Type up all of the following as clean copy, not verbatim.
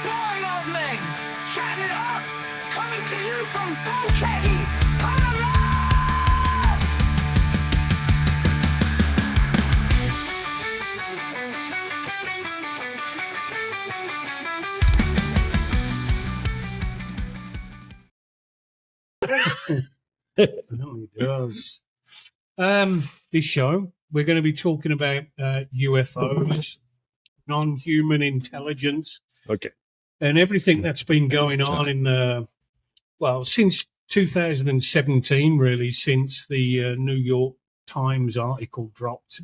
boring old men, chat it up, coming to you from Bulkheady, Panama! No, it does. This show, we're going to be talking about UFOs, non-human intelligence, Okay. and everything that's been going on in, since 2017, really, since the New York Times article dropped,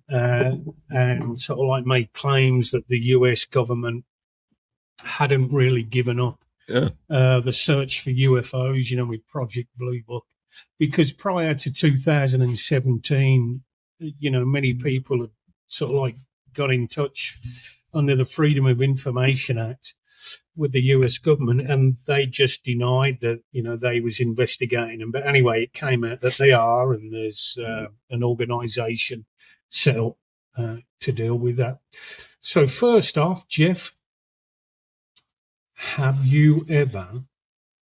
and sort of like made claims that the US government hadn't really given up the search for UFOs, with Project Blue Book. Because prior to 2017, many people had sort of like got in touch under the Freedom of Information Act with the US government, and they just denied that, they was investigating them. But anyway, it came out that they are, and there's an organisation set up to deal with that. So first off, Jeff, have you ever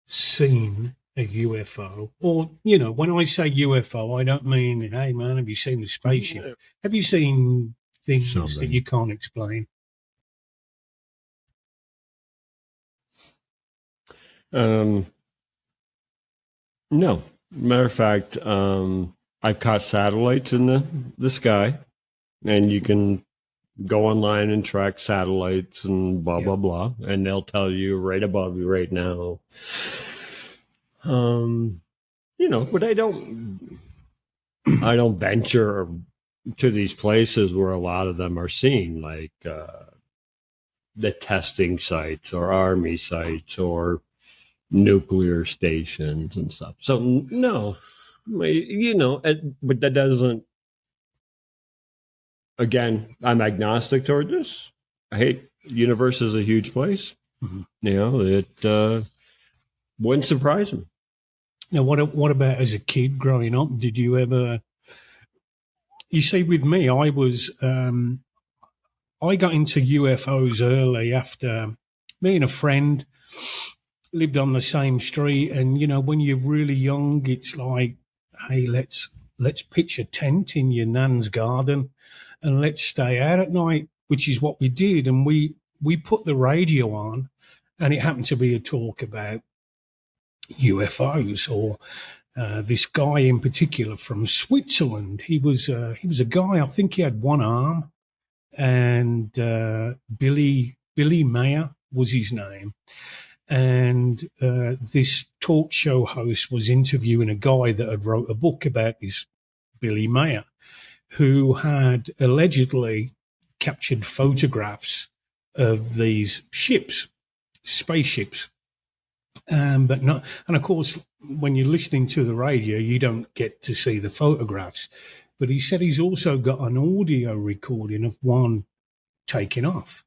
seen a UFO? Or, when I say UFO, I don't mean, hey, man, have you seen the spaceship? Have you seen things that you can't explain? No. Matter of fact, I've caught satellites in the sky, and you can go online and track satellites and blah, blah, blah, and they'll tell you right above you right now. But I don't venture to these places where a lot of them are seen, like the testing sites or army sites or nuclear stations and stuff. So no, but that doesn't. Again, I'm agnostic toward this. The universe is a huge place. Mm-hmm. It wouldn't surprise me. Now, what about as a kid growing up? Did you ever? You see, with me, I was I got into UFOs early after me and a friend lived on the same street, and when you're really young, it's like, hey, let's pitch a tent in your nan's garden, and let's stay out at night, which is what we did, and we put the radio on, and it happened to be a talk about UFOs, or this guy in particular from Switzerland. He was a guy, I think he had one arm, and Billy Mayer was his name. And this talk show host was interviewing a guy that had wrote a book about this Billy Mayer, who had allegedly captured photographs of these spaceships. But not, and of course, when you're listening to the radio, you don't get to see the photographs. But he said he's also got an audio recording of one taking off.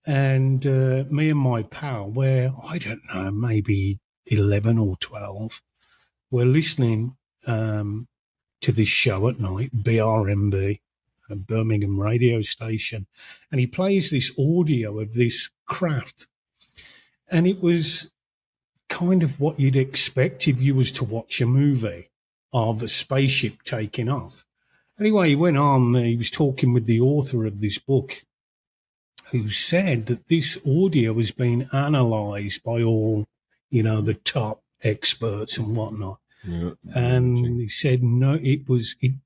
And me and my pal, where I don't know, maybe 11 or 12, we're listening to this show at night, BRMB, a Birmingham radio station, and he plays this audio of this craft, and it was kind of what you'd expect if you was to watch a movie of a spaceship taking off. Anyway, he went on, he was talking with the author of this book, who said that this audio has been analysed by all, the top experts and whatnot. Yeah, and he said, no, it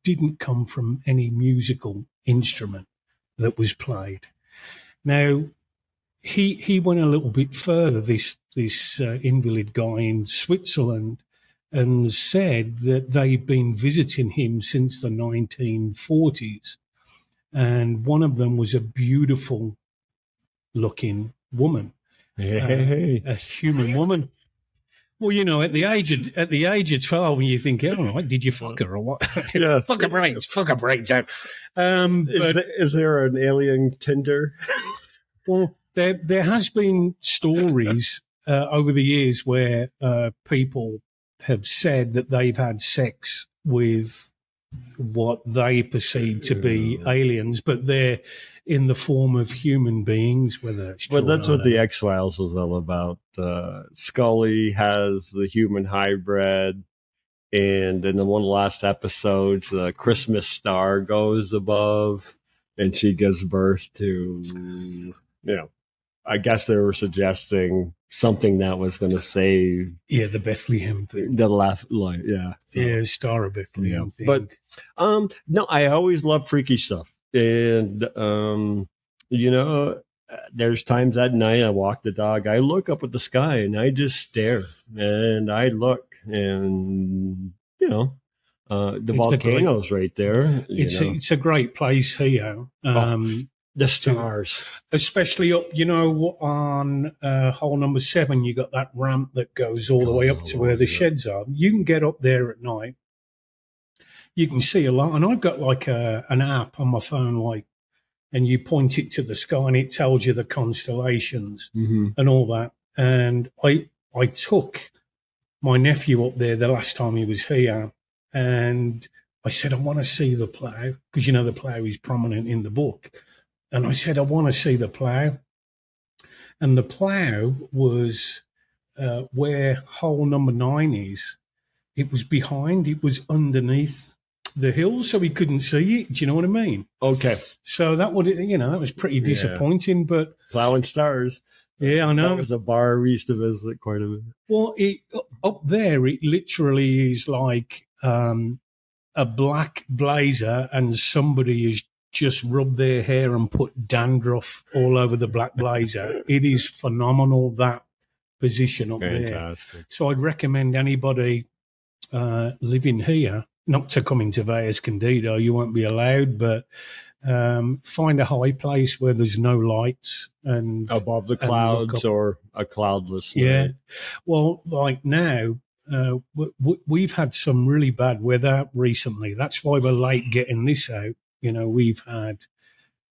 didn't come from any musical instrument that was played. Now, he went a little bit further, this invalid guy in Switzerland, and said that they've been visiting him since the 1940s. And one of them was a beautiful looking woman, a human woman. Well, at the age of 12, when you think, oh, right, did you fuck her or what? Yeah, fuck her brains out. Is there an alien Tinder? Well, there has been stories over the years where people have said that they've had sex with what they perceive to be aliens, but in the form of human beings, whether it's true But that's or what not. the X-Files is all about. Scully has the human hybrid, and in one of the last episodes, the Christmas star goes above, and she gives birth to, I guess they were suggesting something that was going to save Yeah, the Bethlehem thing. the left line. Yeah. So, Yeah, Star of Bethlehem thing. But no, I always love freaky stuff, and there's times at night I walk the dog, I look up at the sky and I just stare and I look, and the It's a volcano's right there. it's a great place here. The stars. Especially up, on hole number 7, you got that ramp that goes all the way up to where the sheds are. You can get up there at night. You can see a lot. And I've got like an app on my phone, and you point it to the sky and it tells you the constellations and all that. And I took my nephew up there the last time he was here, and I said, I want to see the plough, because the plough is prominent in the book. And I said, I want to see the plough. And the plough was where hole number 9 is. It was behind, it was underneath the hill, so he couldn't see it. Do you know what I mean? Okay. So that was pretty disappointing. But plowing stars. Yeah, I know. That was a bar we used to visit quite a bit. Well, up there, it literally is like a black blazer, and somebody has just rubbed their hair and put dandruff all over the black blazer. It is phenomenal, that position up Fantastic. there. So I'd recommend anybody living here not to come into Valles Candido. You won't be allowed, but find a high place where there's no lights and above the clouds or a cloudless night. Yeah. Well, like now, we've had some really bad weather recently. That's why we're late getting this out. We've had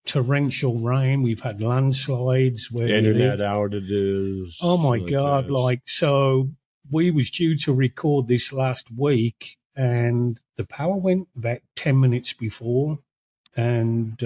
torrential rain. We've had landslides. Internet outages. Oh my God. So we was due to record this last week, and the power went about 10 minutes before, and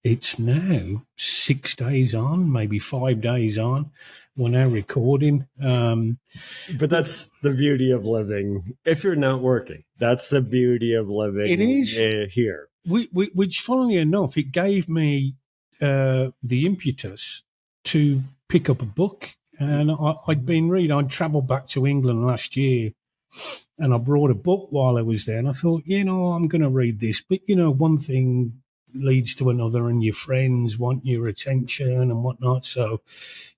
it's now 6 days on, maybe 5 days on. We're now recording. But that's the beauty of living. If you're not working, that's the beauty of living. It is here. Which, funnily enough, it gave me the impetus to pick up a book. And I'd been reading. I'd travelled back to England last year, and I brought a book while I was there. And I thought, I'm going to read this. But, one thing leads to another, and your friends want your attention and whatnot. So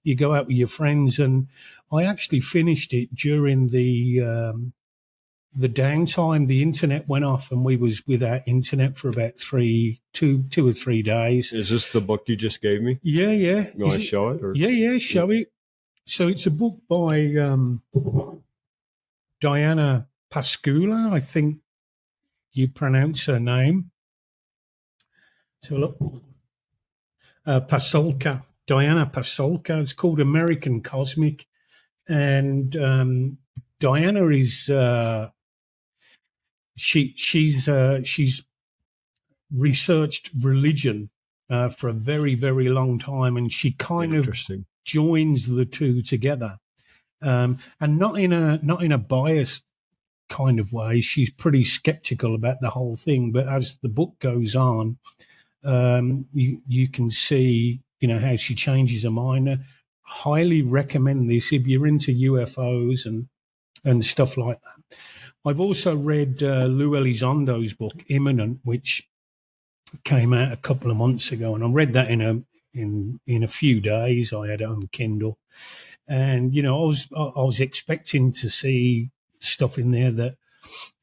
you go out with your friends, and I actually finished it during the downtime. The internet went off, and we was without internet for about 2 or 3 days. Is this the book you just gave me? Yeah. You want to show it? Or? Yeah, show it. So it's a book by Diana Pascula, I think you pronounce her name. So look, Pasolka, Diana Pasolka. It's called American Cosmic, and Diana is she's researched religion for a very, very long time, and she kind of joins the two together, and not in a biased kind of way. She's pretty skeptical about the whole thing, but as the book goes on, you can see how she changes her mind. I highly recommend this if you're into UFOs and stuff like that. I've also read Lou Elizondo's book Imminent, which came out a couple of months ago, and I read that in a few days. I had it on Kindle, and I was expecting to see stuff in there that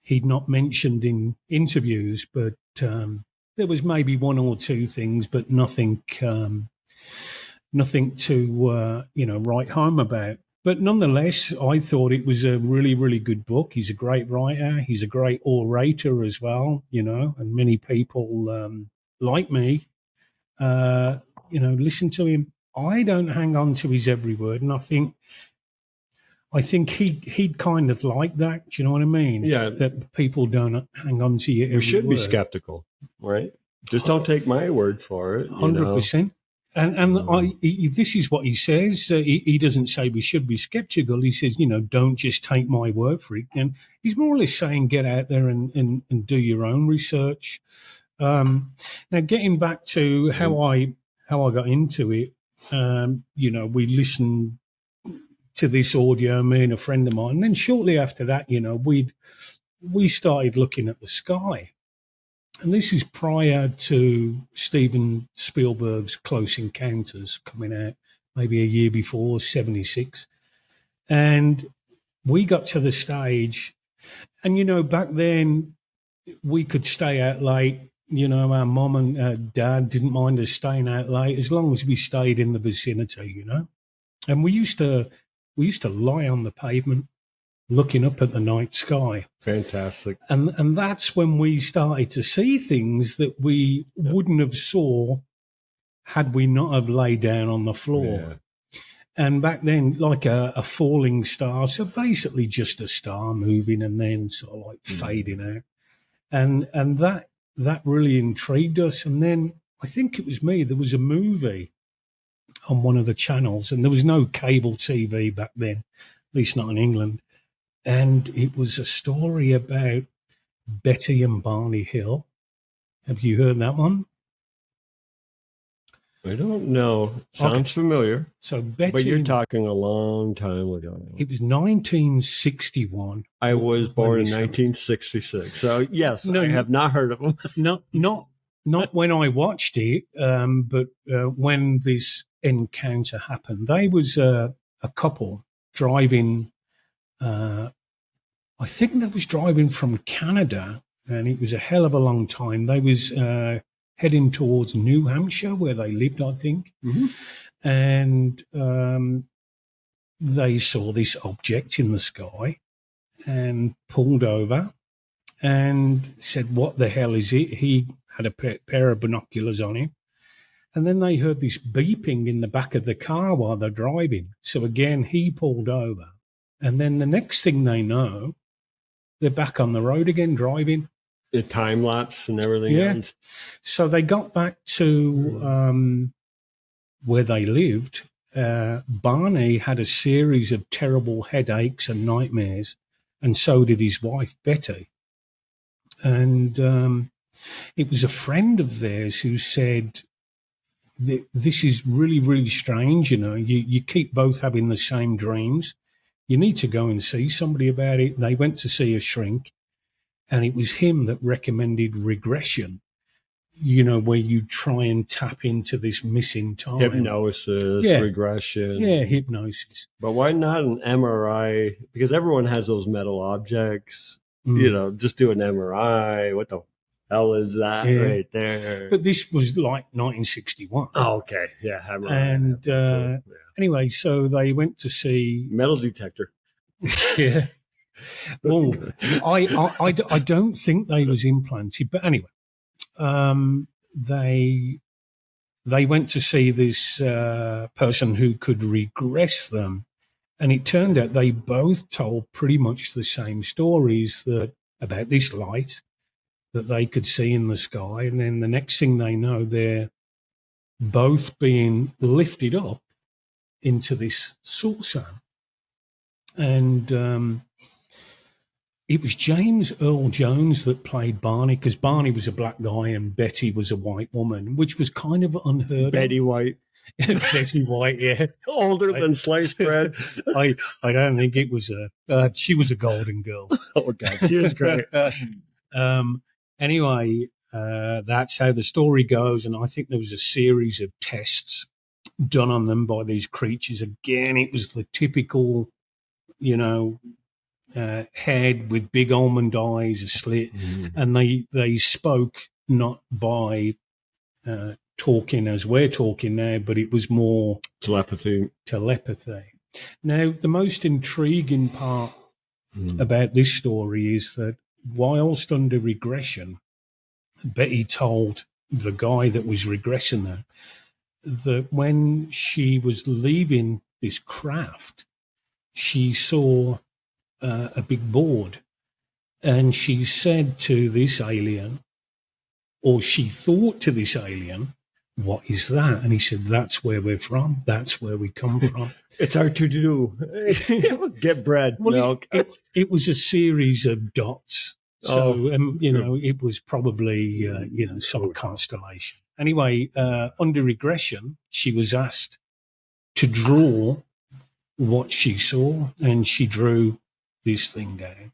he'd not mentioned in interviews, but there was maybe one or two things, but nothing to write home about. But nonetheless, I thought it was a really, really good book. He's a great writer. He's a great orator as well, and many people like me, listen to him. I don't hang on to his every word, and I think he'd kind of like that. Do you know what I mean? Yeah. That people don't hang on to you every word. You should be skeptical, right? Just don't take my word for it. 100%. This is what he says. He doesn't say we should be skeptical. He says, don't just take my word for it. And he's more or less saying get out there and do your own research. Now, getting back to how I got into it, we listened to this audio, me and a friend of mine, and then shortly after that, we started looking at the sky. And this is prior to Steven Spielberg's Close Encounters coming out, maybe a year before, 76. And we got to the stage, and, back then we could stay out late. Our mum and dad didn't mind us staying out late as long as we stayed in the vicinity, And we used to lie on the pavement looking up at the night sky. Fantastic. And that's when we started to see things that we wouldn't have saw had we not have laid down on the floor. Yeah. And back then, like a falling star, so basically just a star moving and then sort of like fading out. And that really intrigued us. And then I think it was me, there was a movie on one of the channels, and there was no cable TV back then, at least not in England. And it was a story about Betty and Barney Hill. Have you heard that one? I don't know. Sounds familiar. So Betty, but you're talking a long time ago. It was 1961. I was born in 1966. So yes, no, I have not heard of them. Not when I watched it, but when this encounter happened. They was a couple driving. I think they was driving from Canada, and it was a hell of a long time. They was heading towards New Hampshire, where they lived, I think. Mm-hmm. And they saw this object in the sky and pulled over and said, "What the hell is it?" He had a pair of binoculars on him. And then they heard this beeping in the back of the car while they're driving. So again, he pulled over. And then the next thing they know, they're back on the road again, driving. The time lapse and everything else. So they got back to where they lived. Barney had a series of terrible headaches and nightmares, and so did his wife, Betty. And it was a friend of theirs who said, this is really, really strange. You keep both having the same dreams. You need to go and see somebody about it. They went to see a shrink, and it was him that recommended regression, where you try and tap into this missing time. Hypnosis, regression. Yeah, hypnosis. But why not an MRI? Because everyone has those metal objects. Just do an MRI. What the hell is that right there? But this was like 1961. Oh, okay. Yeah. MRI. And anyway, so they went to see... Metal detector. Yeah. Well, I don't think they was implanted. But anyway, they went to see this person who could regress them. And it turned out they both told pretty much the same stories about this light that they could see in the sky. And then the next thing they know, they're both being lifted up into this saucer. And it was James Earl Jones that played Barney, because Barney was a black guy and Betty was a white woman, which was kind of unheard Betty of. White. Betty White, yeah. Older than sliced bread. I don't think it was she was a golden girl. Oh, God, she was great. Anyway, that's how the story goes. And I think there was a series of tests done on them by these creatures. Again, it was the typical, head with big almond eyes, a slit. And they spoke not by talking as we're talking now, but it was more telepathy. Now, the most intriguing part about this story is that whilst under regression, Betty told the guy that was regressing her that when she was leaving this craft, she saw a big board, and she said to this alien, or she thought to this alien, what is that? And he said, that's where we're from. That's where we come from. It's our to-do. Get bread, Well, milk. it was a series of dots. So, it was probably, some constellation. Anyway, under regression, she was asked to draw what she saw, and she drew this thing down.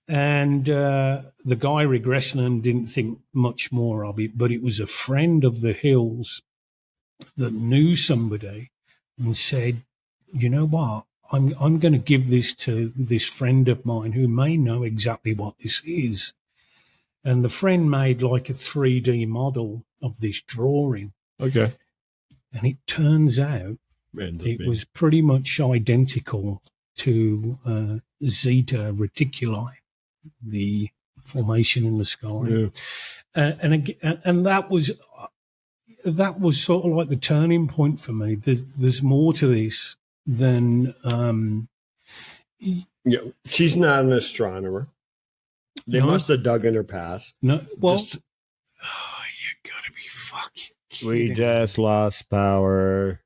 And the guy regressing didn't think much more of it, but it was a friend of the Hills that knew somebody and said, you know what, I'm going to give this to this friend of mine who may know exactly what this is. And the friend made like a 3D model of this drawing. Okay. And it turns out it was pretty much identical to Zeta Reticuli, the formation in the sky. Yeah. And that was sort of like the turning point for me. There's more to this than she's not an astronomer. They must have dug in her past. No, well, you gotta be fucking kidding. We just lost power.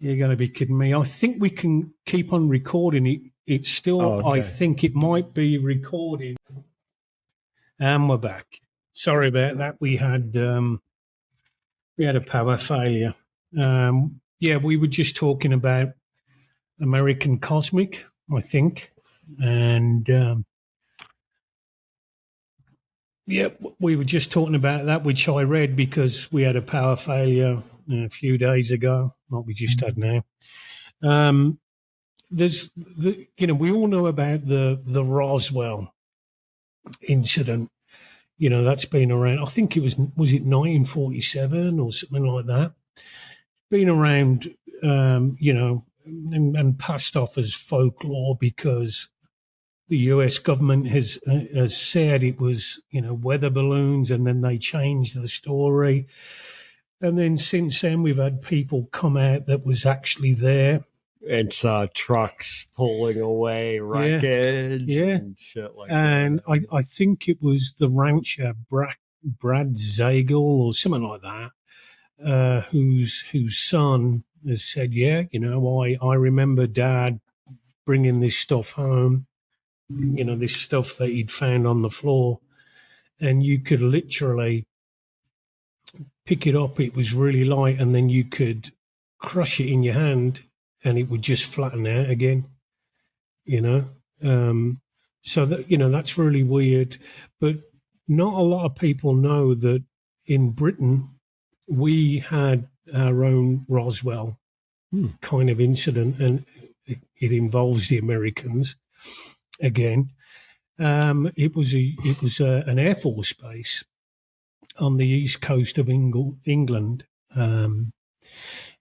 You're gonna be kidding me. I think we can keep on recording it. It's still, okay. I think it might be recording. And we're back. Sorry about that. We had a power failure. We were just talking about American Cosmic, I think. And we were just talking about that, which I read because we had a power failure a few days ago, like we just had now. We all know about the Roswell incident. That's been around. I think was it 1947 or something like that. Been around, and passed off as folklore because the U.S. government has said it was, weather balloons, and then they changed the story. And then since then, we've had people come out that was actually there. And saw trucks pulling away wreckage and shit like that. And I think it was the rancher Brad Zagel or something like that, whose son has said, I remember Dad bringing this stuff home, this stuff that he'd found on the floor, and you could literally pick it up. It was really light, and then you could crush it in your hand and it would just flatten out again, so that, that's really weird. But not a lot of people know that in Britain, we had our own Roswell kind of incident, and it involves the Americans again. It was an Air Force base on the east coast of England,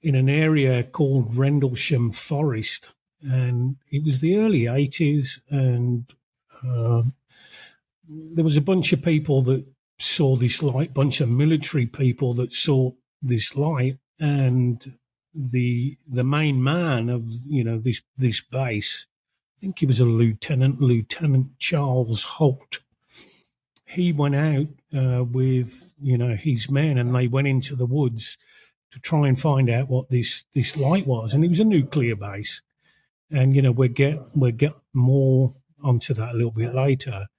in an area called Rendlesham Forest, and it was the early 80s, and there was a bunch of people that saw this light, bunch of military people that saw this light, and the main man of this base, I think he was a Lieutenant Charles Holt. He went out with his men, and they went into the woods to try and find out what this light was, and it was a nuclear base. And we'll get more onto that a little bit later.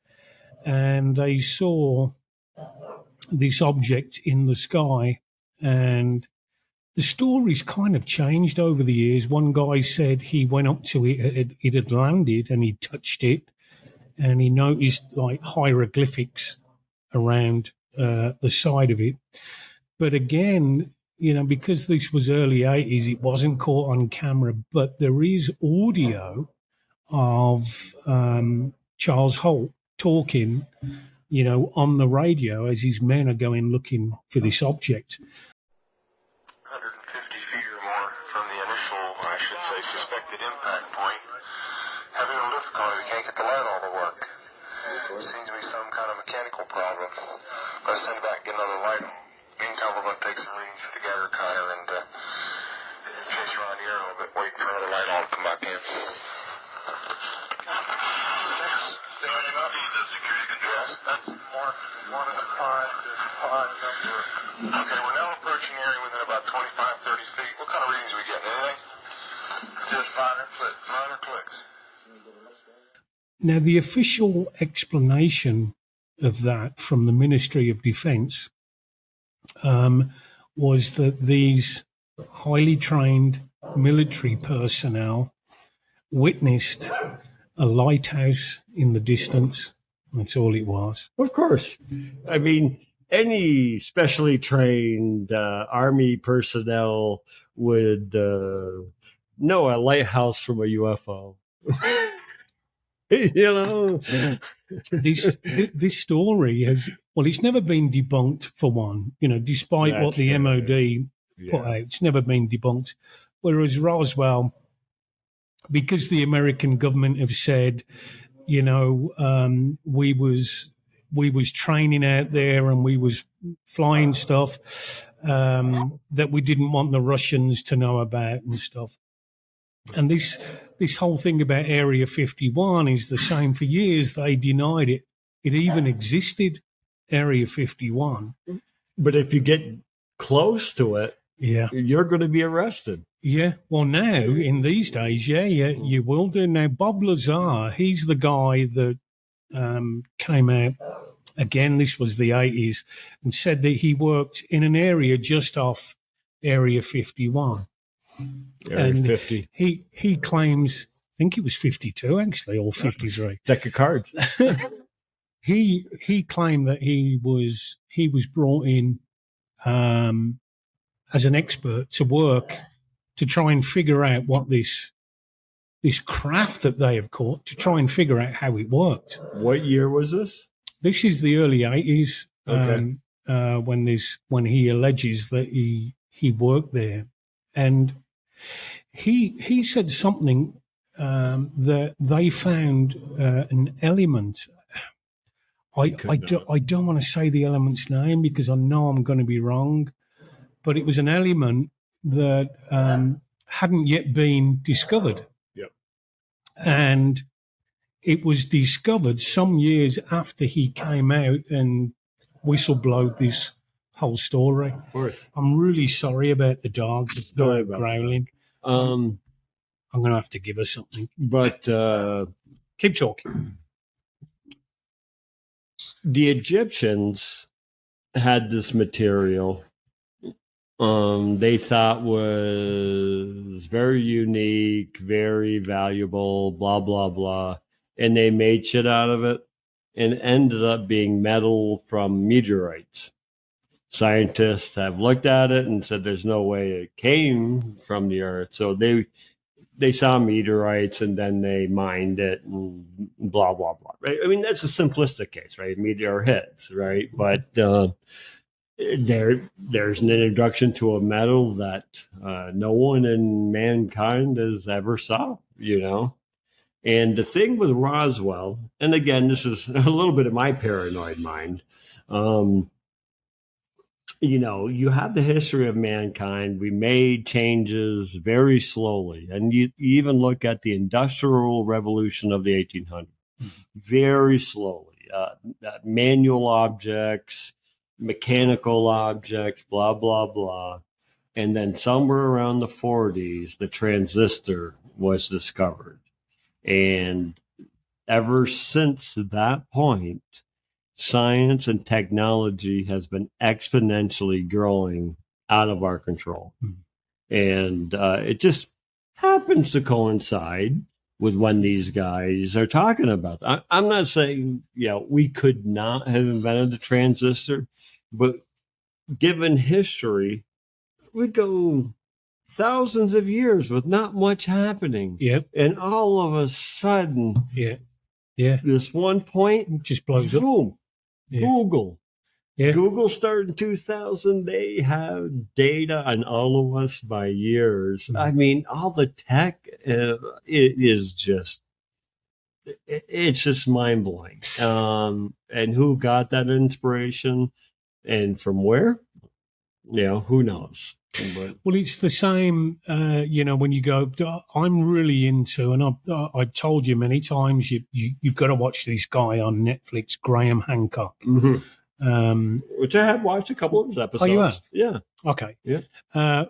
And they saw this object in the sky, and the story's kind of changed over the years. One guy said he went up to it, it had landed, and he touched it, and he noticed like hieroglyphics around the side of it. But again, because this was early 80s, it wasn't caught on camera, but there is audio of Charles Holt talking, on the radio as his men are going looking for this object. 150 feet or more from the initial, I should say, suspected impact point. Having a difficulty, we can't get the light all to work. Seems to be some kind of mechanical problem. Let's send it back, get another light. Meantime, we're going to take some readings for the Geiger counter and chase around the air a little bit, wait for another light all to come back in. Stay on matching up the security controls? Yes, that's more 1 and a 5 to 5 number. Okay, we're now approaching the area within about 25, 30 feet. What kind of readings are we getting? Anything? Just minor clicks. Minor clicks. Now, the official explanation of that from the Ministry of Defence was that these highly trained military personnel witnessed a lighthouse in the distance. That's all it was. Of course. I mean, any specially trained Army personnel would know a lighthouse from a UFO. You know, this story has, well, it's never been debunked for one, despite what the MOD put out. It's never been debunked. Whereas Roswell, because the American government have said, we was training out there and we was flying stuff that we didn't want the Russians to know about and stuff. And this whole thing about Area 51 is the same for years. They denied it. It even existed, Area 51. But if you get close to it, yeah, you're going to be arrested. Yeah. Well, now, in these days, you will do. Now, Bob Lazar, he's the guy that came out, again, this was the 80s, and said that he worked in an area just off Area 51. Area 50. He claims, I think it was 52 actually, or 53. Deck of cards. He claimed that he was brought in as an expert to work to try and figure out what this craft that they have caught, to try and figure out how it worked. What year was this? This is the early 80s. Okay. When he alleges that he worked there, and he said something that they found an element. I don't want to say the element's name because I know I'm going to be wrong, but it was an element that hadn't yet been discovered. Yep. And it was discovered some years after he came out and whistleblowed this whole story. Of course. I'm really sorry about the dogs growling. I'm going to have to give her something. But keep talking. The Egyptians had this material they thought was very unique, very valuable, blah, blah, blah. And they made shit out of it and ended up being metal from meteorites. Scientists have looked at it and said there's no way it came from the Earth. So they saw meteorites and then they mined it and blah, blah, blah. Right? I mean, that's a simplistic case, right? Meteor hits, right? But there's an introduction to a metal that no one in mankind has ever saw, And the thing with Roswell, and again, this is a little bit of my paranoid mind, you have the history of mankind. We made changes very slowly. And you even look at the Industrial Revolution of the 1800s, very slowly. Manual objects, mechanical objects, blah, blah, blah. And then somewhere around the 40s, the transistor was discovered. And ever since that point, science and technology has been exponentially growing out of our control. And it just happens to coincide with when these guys are talking about. I'm not saying, we could not have invented the transistor, but given history, we go thousands of years with not much happening. Yep. And all of a sudden, this one point it just blows boom, up. Yeah. Google. Yeah. Google started in 2000. They have data on all of us by years. I mean, all the tech, it's just mind blowing. And who got that inspiration and from where? Who knows? But Well, it's the same, when you go, I'm really into, and I've told you many times, you've got to watch this guy on Netflix, Graham Hancock. which I have watched a couple of his episodes. Oh, you have? Yeah. Okay. Yeah.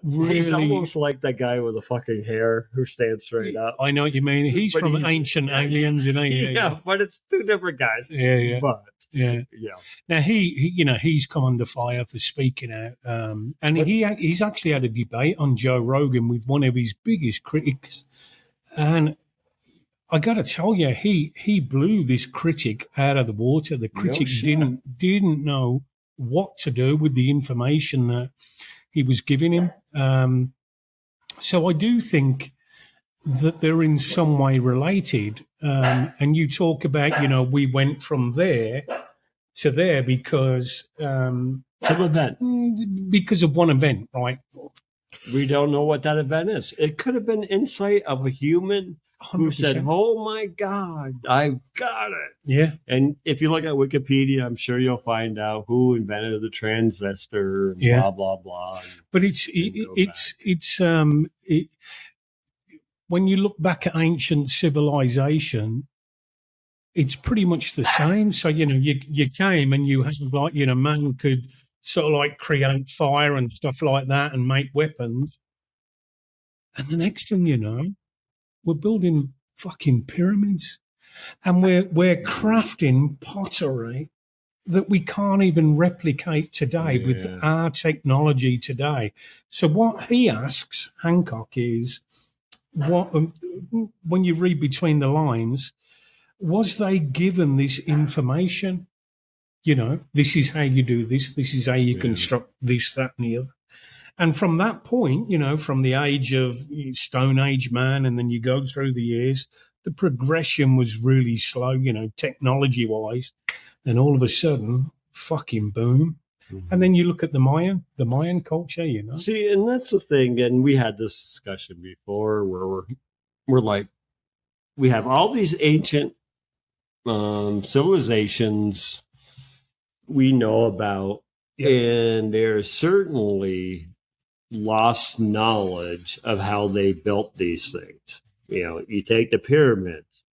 Really, He's almost like that guy with the fucking hair who stands straight up. I know what you mean. He's But from he's- Ancient Aliens, you know. Yeah, but it's two different guys. Yeah. But Yeah. yeah. Now he's come under fire for speaking out, and he's actually had a debate on Joe Rogan with one of his biggest critics, and I got to tell you, he blew this critic out of the water. The critic didn't know what to do with the information that he was giving him. So I do think that they're in some way related. And you talk about, we went from there to there because Some event. because of one event, right? We don't know what that event is. It could have been insight of a human who said, 100%. "Oh my God, I've got it." Yeah. And if you look at Wikipedia, I'm sure you'll find out who invented the transistor, and Yeah. blah blah blah. But when you look back at ancient civilization, it's pretty much the same. So you came and you had man could sort of like create fire and stuff like that and make weapons, and the next thing you know, we're building fucking pyramids, and we're crafting pottery that we can't even replicate today with our technology today. So what he asks Hancock is, what when you read between the lines, was they given this information? This is how you do this. This is how you construct this, that, and the other. And from that point, from the age of Stone Age man, and then you go through the years, the progression was really slow, technology wise. And all of a sudden, fucking boom. Mm-hmm. And then you look at the Mayan culture, See, and that's the thing. And we had this discussion before where we're like, we have all these ancient civilizations we know about, and there's certainly lost knowledge of how they built these things. You take the pyramids,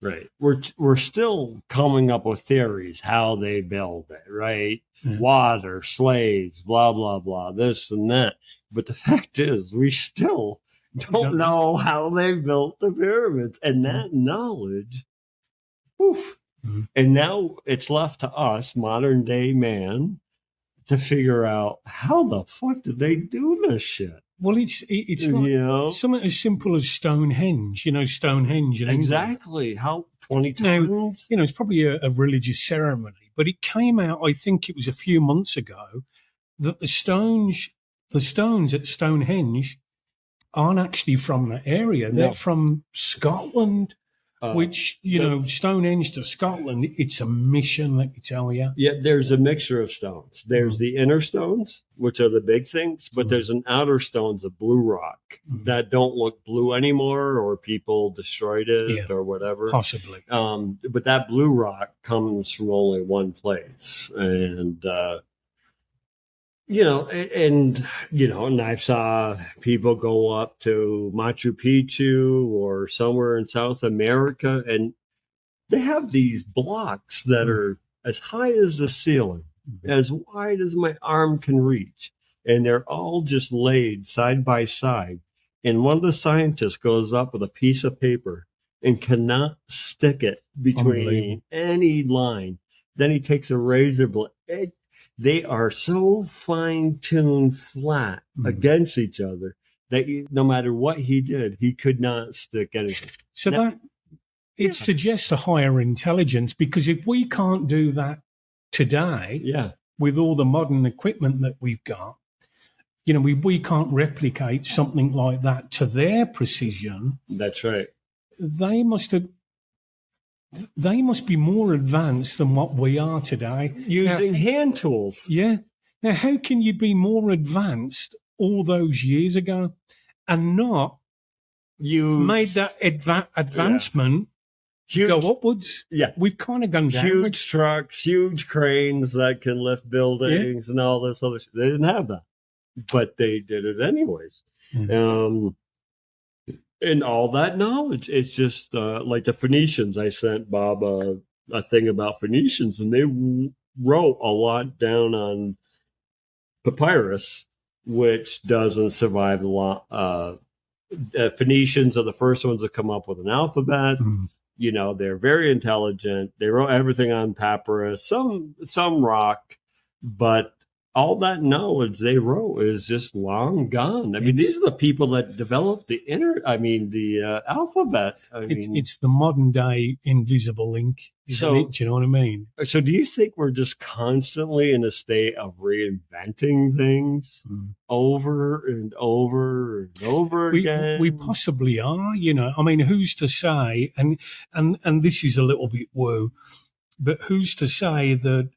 right? We're still coming up with theories how they build it, right? Yes. Water, slaves, blah blah blah, this and that. But the fact is, we still don't know how they built the pyramids, and that knowledge, poof. Mm-hmm. And now it's left to us, modern day man, to figure out how the fuck did they do this shit. Well, it's like something as simple as Stonehenge. Stonehenge. Exactly. How 20 times? Now, it's probably a religious ceremony, but it came out. I think it was a few months ago that the stones at Stonehenge aren't actually from that area. They're from Scotland. Which, Stonehenge to Scotland, it's a mission, let me tell you. Yeah, there's a mixture of stones. There's the inner stones, which are the big things, but there's an outer stones of blue rock that don't look blue anymore, or people destroyed it or whatever. Possibly. But that blue rock comes from only one place. And, and I saw people go up to Machu Picchu or somewhere in South America, and they have these blocks that are as high as the ceiling, as wide as my arm can reach. And they're all just laid side by side. And one of the scientists goes up with a piece of paper and cannot stick it between any line. Then he takes a razor blade. They are so fine-tuned flat against each other that no matter what he did, he could not stick anything. So it suggests a higher intelligence, because if we can't do that today with all the modern equipment that we've got, we can't replicate something like that to their precision. That's right. They must be more advanced than what we are today. Using hand tools. Yeah. Now, how can you be more advanced all those years ago and not made that advancement go upwards? Yeah. We've kind of gone down. Huge trucks, huge cranes that can lift buildings and all this other shit. They didn't have that. but they did it anyways. Yeah. And all that knowledge, it's just like the Phoenicians. I sent Bob a thing about Phoenicians, and they wrote a lot down on papyrus, which doesn't survive a lot. Phoenicians are the first ones to come up with an alphabet. You know, they're very intelligent. They wrote everything on papyrus, some rock, but all that knowledge they wrote is just long gone. I mean, these are the people that developed the alphabet. It's the modern day invisible ink, isn't it? Do you know what I mean? So do you think we're just constantly in a state of reinventing things over and over and over again? We possibly are, you know. I mean, who's to say, and this is a little bit woo, but who's to say that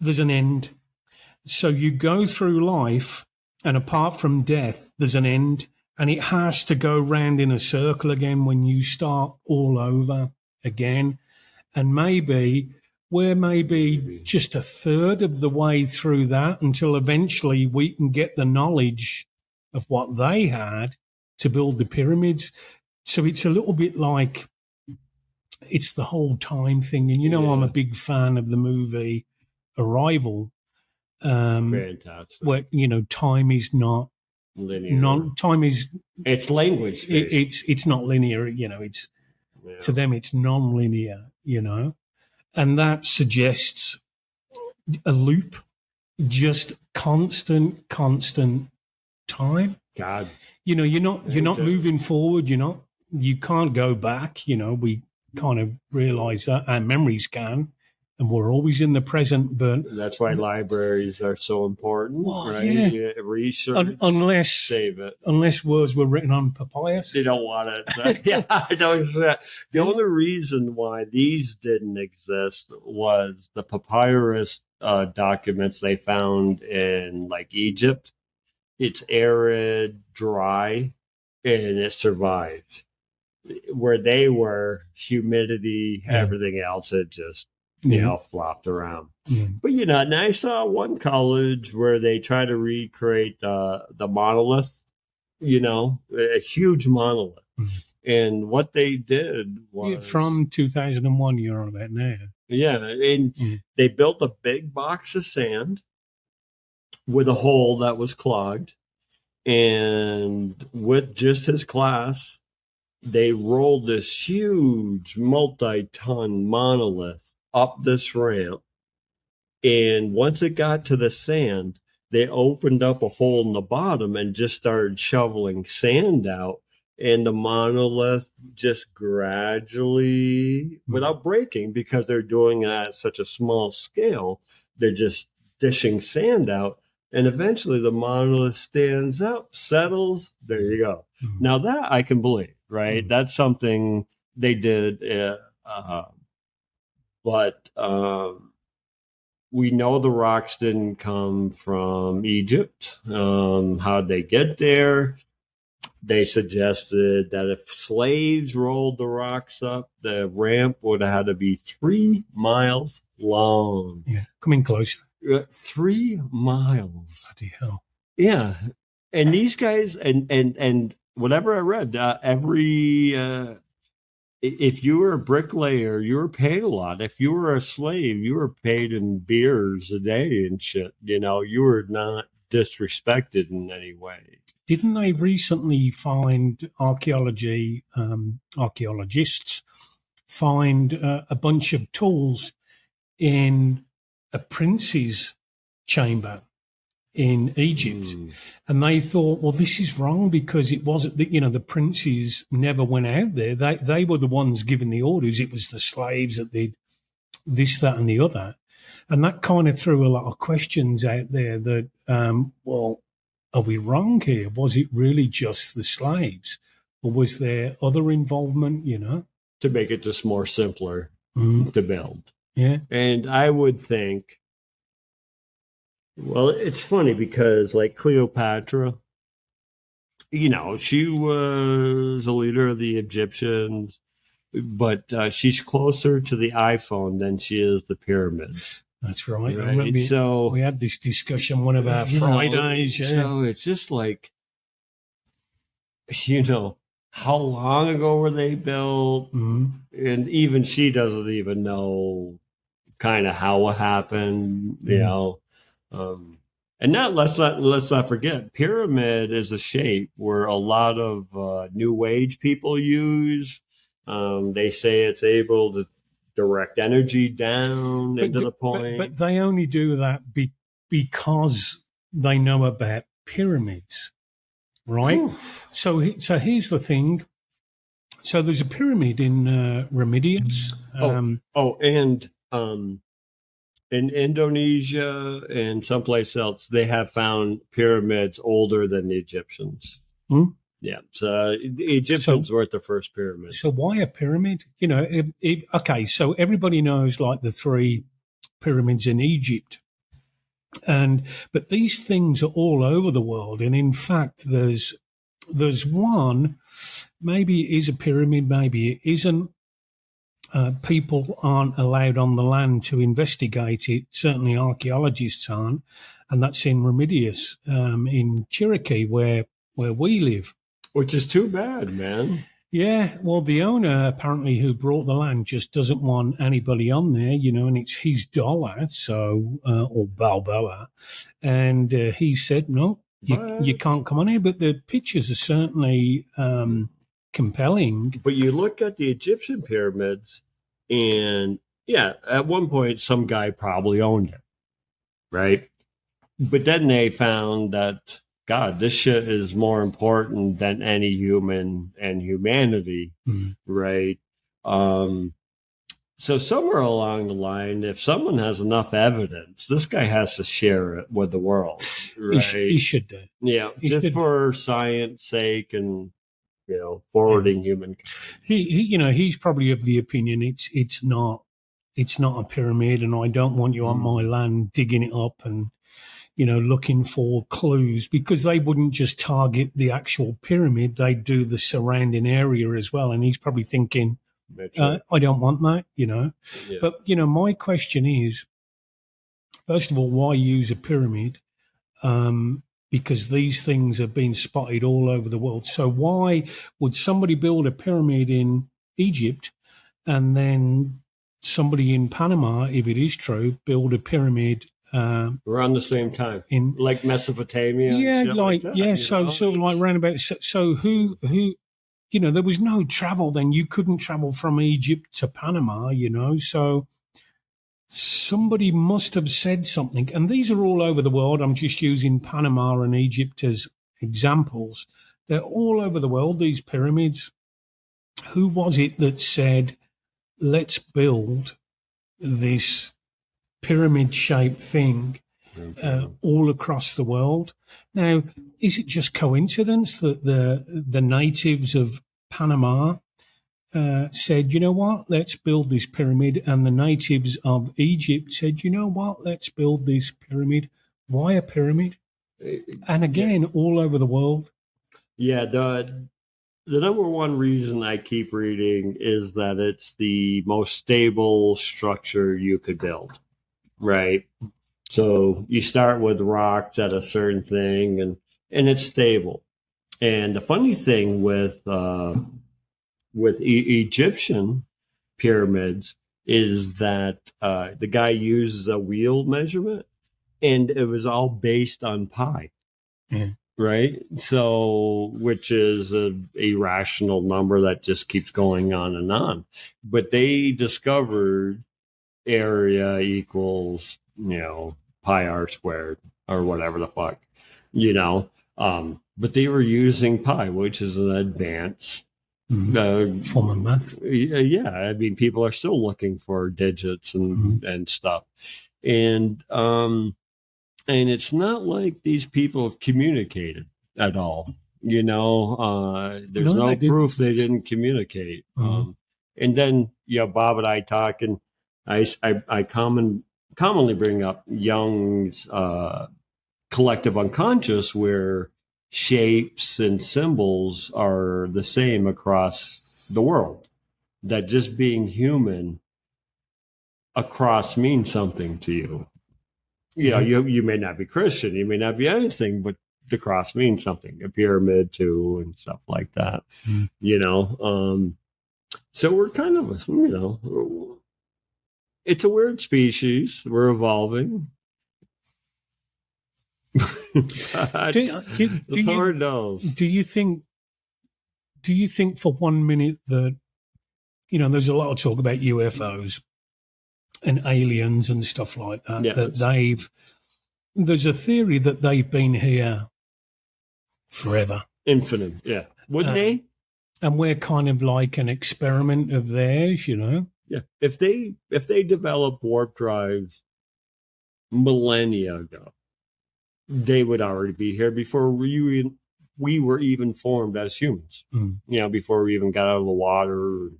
there's an end. So you go through life, and apart from death, there's an end, and it has to go round in a circle again when you start all over again. And we're maybe just a third of the way through that until eventually we can get the knowledge of what they had to build the pyramids. So it's a little bit like, it's the whole time thing. And, I'm a big fan of the movie Arrival. Fantastic. Where, time is not linear. It's language. It's not linear, it's to them, it's non-linear, and that suggests a loop, just constant time. God, you're not moving forward. You can't go back. We kind of realize that our memories can, and we're always in the present. But that's why libraries are so important, right? Yeah. Research, unless save it. Unless words were written on papyrus, they don't want it. Yeah, I don't. The only reason why these didn't exist was the papyrus documents they found in like Egypt. It's arid, dry, and it survived. Where they were, humidity, everything else had just flopped around. But and I saw one college where they try to recreate the monolith, a huge monolith. And what they did was from 2001, you're on about now. Yeah, and they built a big box of sand with a hole that was clogged, and with just his class, they rolled this huge multi-ton monolith up this ramp. And once it got to the sand, they opened up a hole in the bottom and just started shoveling sand out. And the monolith just gradually, without breaking, because they're doing it at such a small scale, they're just dishing sand out. And eventually the monolith stands up, settles. There you go. Now that I can believe, right? That's something they did. But we know the rocks didn't come from Egypt. How'd they get there? They suggested that if slaves rolled the rocks up, the ramp would have had to be 3 miles long. Yeah, coming closer. 3 miles. Bloody hell. Yeah. And these guys, and whatever I read, if you were a bricklayer, you were paid a lot. If you were a slave, you were paid in beers a day and shit. You were not disrespected in any way. Didn't they recently find archaeologists find a bunch of tools in a prince's chamber in Egypt? And they thought, well, this is wrong because it wasn't that, the princes never went out there. They were the ones giving the orders. It was the slaves that did this, that, and the other. And that kind of threw a lot of questions out there that, well, are we wrong here? Was it really just the slaves, or was there other involvement, To make it just more simpler to build. Yeah. And I would think, well, it's funny because like Cleopatra, she was a leader of the Egyptians, but she's closer to the iPhone than she is the pyramids. That's right. I Right. remember So we had this discussion one of our Fridays. Yeah. So it's just like, how long ago were they built? Mhm. And even she doesn't even know kind of how it happened, and not let's not forget, pyramid is a shape where a lot of New Age people use. They say it's able to direct energy down into the point. But they only do that because they know about pyramids, right? So here's the thing. So there's a pyramid in Remedios. And in Indonesia and someplace else, they have found pyramids older than the Egyptians. Hmm? Yeah, so the Egyptians weren't the first pyramid. So why a pyramid? Okay, so everybody knows like the 3 pyramids in Egypt, but these things are all over the world, and in fact, there's one. Maybe it is a pyramid, maybe it isn't. People aren't allowed on the land to investigate it. Certainly, archaeologists aren't, and that's in Remedios, in Cherokee, where we live. Which is too bad, man. Yeah, well, the owner apparently who brought the land just doesn't want anybody on there, and it's his dollar, so or Balboa, and he said no, you can't come on here. But the pictures are certainly compelling. But you look at the Egyptian pyramids, and yeah, at one point some guy probably owned it, right? But then they found that, God, this shit is more important than any human and humanity, right? So somewhere along the line, if someone has enough evidence, this guy has to share it with the world, right? He should do. Yeah, just for science sake and forwarding human. He's probably of the opinion it's not a pyramid, and I don't want you on my land digging it up and looking for clues, because they wouldn't just target the actual pyramid, they'd do the surrounding area as well. And he's probably thinking, I don't want that, Yeah. But, my question is, first of all, why use a pyramid? Because these things have been spotted all over the world. So why would somebody build a pyramid in Egypt and then somebody in Panama, if it is true, build a pyramid around the same time in like Mesopotamia? Yeah, like that, sort of like roundabout. So who there was no travel then. You couldn't travel from Egypt to Panama, so somebody must have said something. And these are all over the world. I'm just using Panama and Egypt as examples. They're all over the world, these pyramids. Who was it that said, let's build this pyramid-shaped thing all across the world? Now, is it just coincidence that the natives of Panama said, you know what, let's build this pyramid, and the natives of Egypt said, you know what, let's build this pyramid? Why a pyramid? And again, all over the world. Yeah, the number one reason I keep reading is that it's the most stable structure you could build, right? So you start with rocks at a certain thing, and it's stable. And the funny thing with Egyptian pyramids is that the guy uses a wheel measurement, and it was all based on pi. Yeah. Right? So, which is an irrational number that just keeps going on and on. But they discovered area equals, pi r squared or whatever the fuck, but they were using pi, which is an advanced form of math. Yeah. I mean, people are still looking for digits and stuff. And it's not like these people have communicated at all. There's no proof they didn't communicate. And then, Bob and I talk, and I commonly bring up Jung's collective unconscious, where shapes and symbols are the same across the world. That just being human a cross means something to you. You know, you may not be Christian, you may not be anything, but the cross means something. A pyramid too, and stuff like that. You know, so we're kind of, you know, it's a weird species. We're evolving. Lord knows. Do you think for 1 minute that, you know, there's a lot of talk about UFOs and aliens and stuff like that, that there's a theory that they've been here forever. Infinite, yeah. Wouldn't they? And we're kind of like an experiment of theirs, you know? Yeah. If they developed warp drives millennia ago, they would already be here before we were even formed as humans. You know, before we even got out of the water,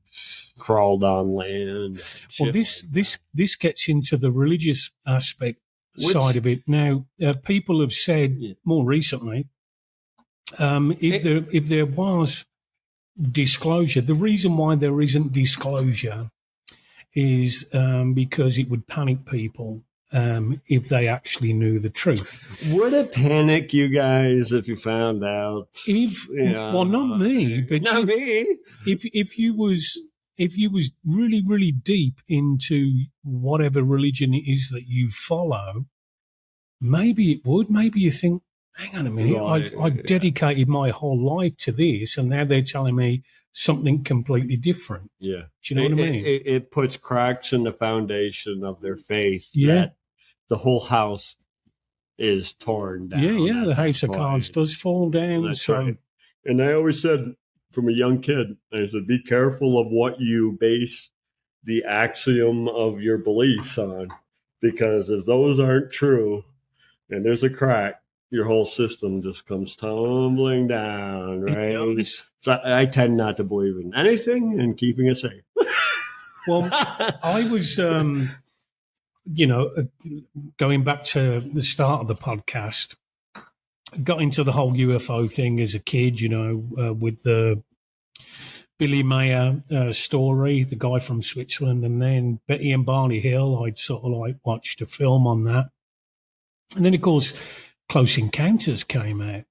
crawled on land. Well, this gets into the religious aspect side of it. Now, people have said more recently, if there was disclosure, the reason why there isn't disclosure is because it would panic people. If they actually knew the truth. Would it panic you guys if you found out? Well, not me, but not me. If you was really, really deep into whatever religion it is that you follow, maybe it would. Maybe you think, hang on a minute, I've dedicated my whole life to this, and now they're telling me something completely different. Yeah. Do you know what I mean? It puts cracks in the foundation of their faith. Yeah. That the whole house is torn down. Yeah, the house of cards does fall down. That's right. And I always said from a young kid, I said, be careful of what you base the axiom of your beliefs on. Because if those aren't true and there's a crack, your whole system just comes tumbling down, right? So I tend not to believe in anything and keeping it safe. Well, I was... you know, going back to the start of the podcast, got into the whole UFO thing as a kid, you know, with the Billy Mayer story, the guy from Switzerland, and then Betty and Barney Hill. I'd sort of like watched a film on that. And then, of course, Close Encounters came out.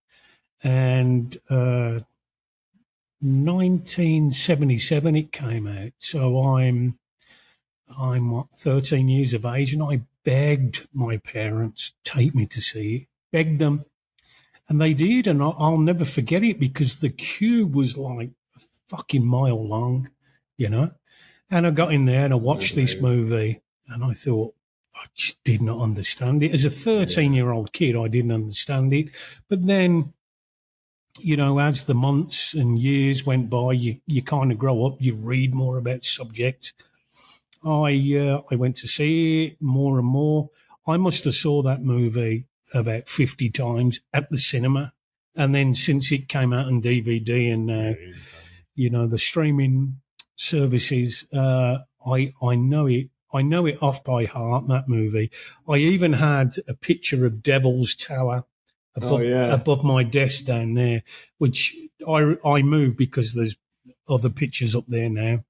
And 1977 it came out. So I'm 13 years of age, and I begged my parents take me to see it, begged them, and they did, and I'll never forget it because the queue was like a fucking mile long, you know. And I got in there and I watched this movie, and I thought, I just did not understand it. As a 13-year-old kid, I didn't understand it. But then, you know, as the months and years went by, you kind of grow up, you read more about subjects. I went to see it more and more. I must have saw that movie about 50 times at the cinema. And then since it came out on DVD and, you know, the streaming services, I know it. I know it off by heart, that movie. I even had a picture of Devil's Tower above my desk down there, which I moved because there's other pictures up there now.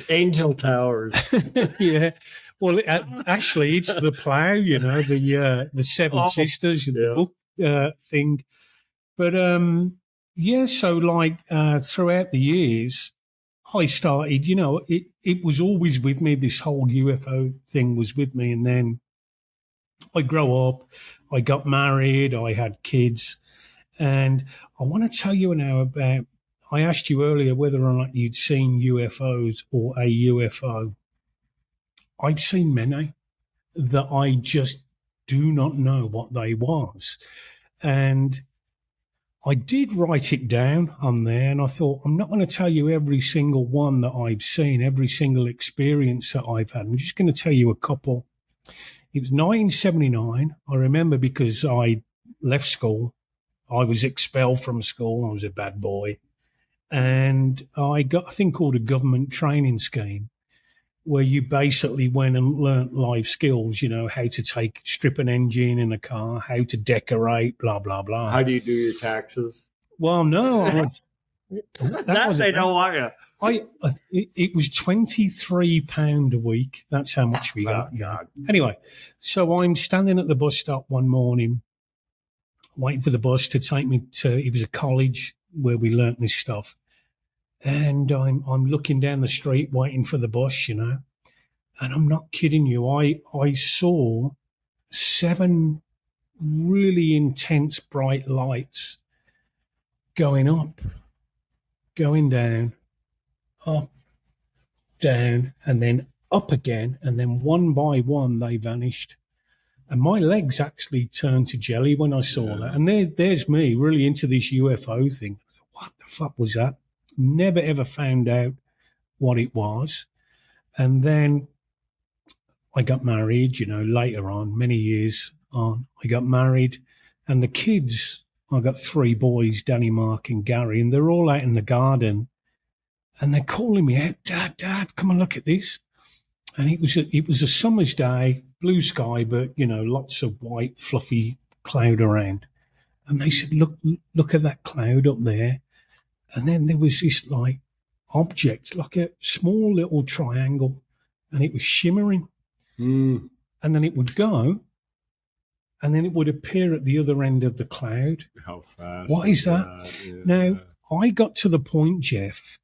Angel Towers. Yeah. Well, actually, it's the plow, you know, the Seven Sisters, the book thing. But, yeah, so like throughout the years, I started, you know, it was always with me. This whole UFO thing was with me. And then I grew up, I got married, I had kids. And I want to tell you now about, I asked you earlier whether or not you'd seen UFOs or a UFO. I've seen many that I just do not know what they was. And I did write it down on there, and I thought, I'm not going to tell you every single one that I've seen, every single experience that I've had. I'm just going to tell you a couple. It was 1979. I remember because I left school. I was expelled from school. I was a bad boy. And I got a thing called a government training scheme where you basically went and learnt life skills, you know, how to strip an engine in a car, how to decorate, blah, blah, blah. How do you do your taxes? Well, no. That they don't want you. it was £23 a week. That's how much we got. Yeah. Anyway, so I'm standing at the bus stop one morning, waiting for the bus to take me to. It was a college where we learnt this stuff, and I'm looking down the street waiting for the bus, and I'm not kidding you. I saw 7 really intense bright lights going up, going down, up, down, and then up again, and then one by one they vanished. And my legs actually turned to jelly when I saw that. And there's me really into this UFO thing. I thought, what the fuck was that? Never ever found out what it was. And then I got married, later on, many years on. I got married, and the kids, I got 3 boys, Danny, Mark, and Gary, and they're all out in the garden. And they're calling me out, Dad, come and look at this. And it was a summer's day, blue sky, but, lots of white, fluffy cloud around. And they said, look at that cloud up there. And then there was this, object, like a small little triangle, and it was shimmering. And then it would go, and then it would appear at the other end of the cloud. How fast? What is that? Yeah. Now, I got to the point, Jeff,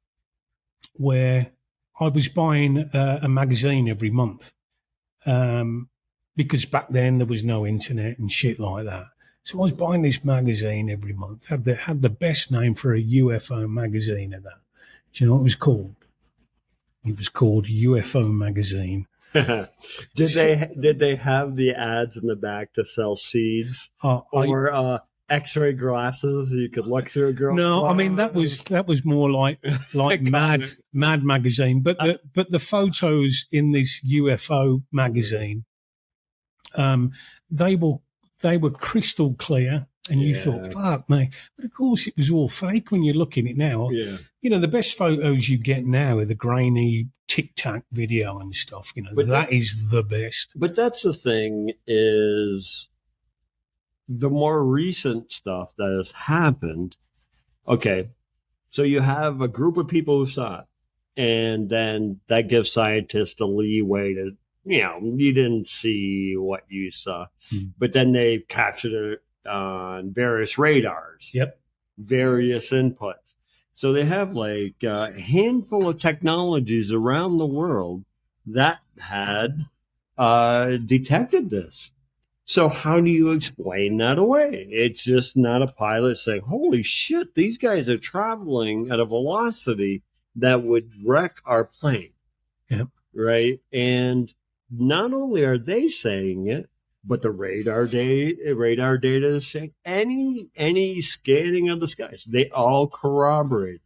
where I was buying a magazine every month, because back then there was no internet and shit like that. So I was buying this magazine every month. Had the best name for a UFO magazine of that. Do you know what it was called? It was called UFO Magazine. Did they have the ads in the back to sell seeds or X-ray glasses you could look through? No, I mean that was more like Mad Magazine, but the photos in this UFO magazine, they were crystal clear, and you thought, fuck me. But of course, it was all fake when you look at it now. Yeah. The best photos you get now are the grainy Tic Tac video and stuff. But that is the best. But that's the thing, is the more recent stuff that has happened. Okay, so you have a group of people who saw it, and then that gives scientists the leeway to, you didn't see what you saw, but then they've captured it on various radars. Yep. Various inputs. So they have a handful of technologies around the world that had detected this. So how do you explain that away? It's just not a pilot saying, holy shit, these guys are traveling at a velocity that would wreck our plane. Yep. Right? And not only are they saying it, but the radar data is saying any scanning of the skies, they all corroborate.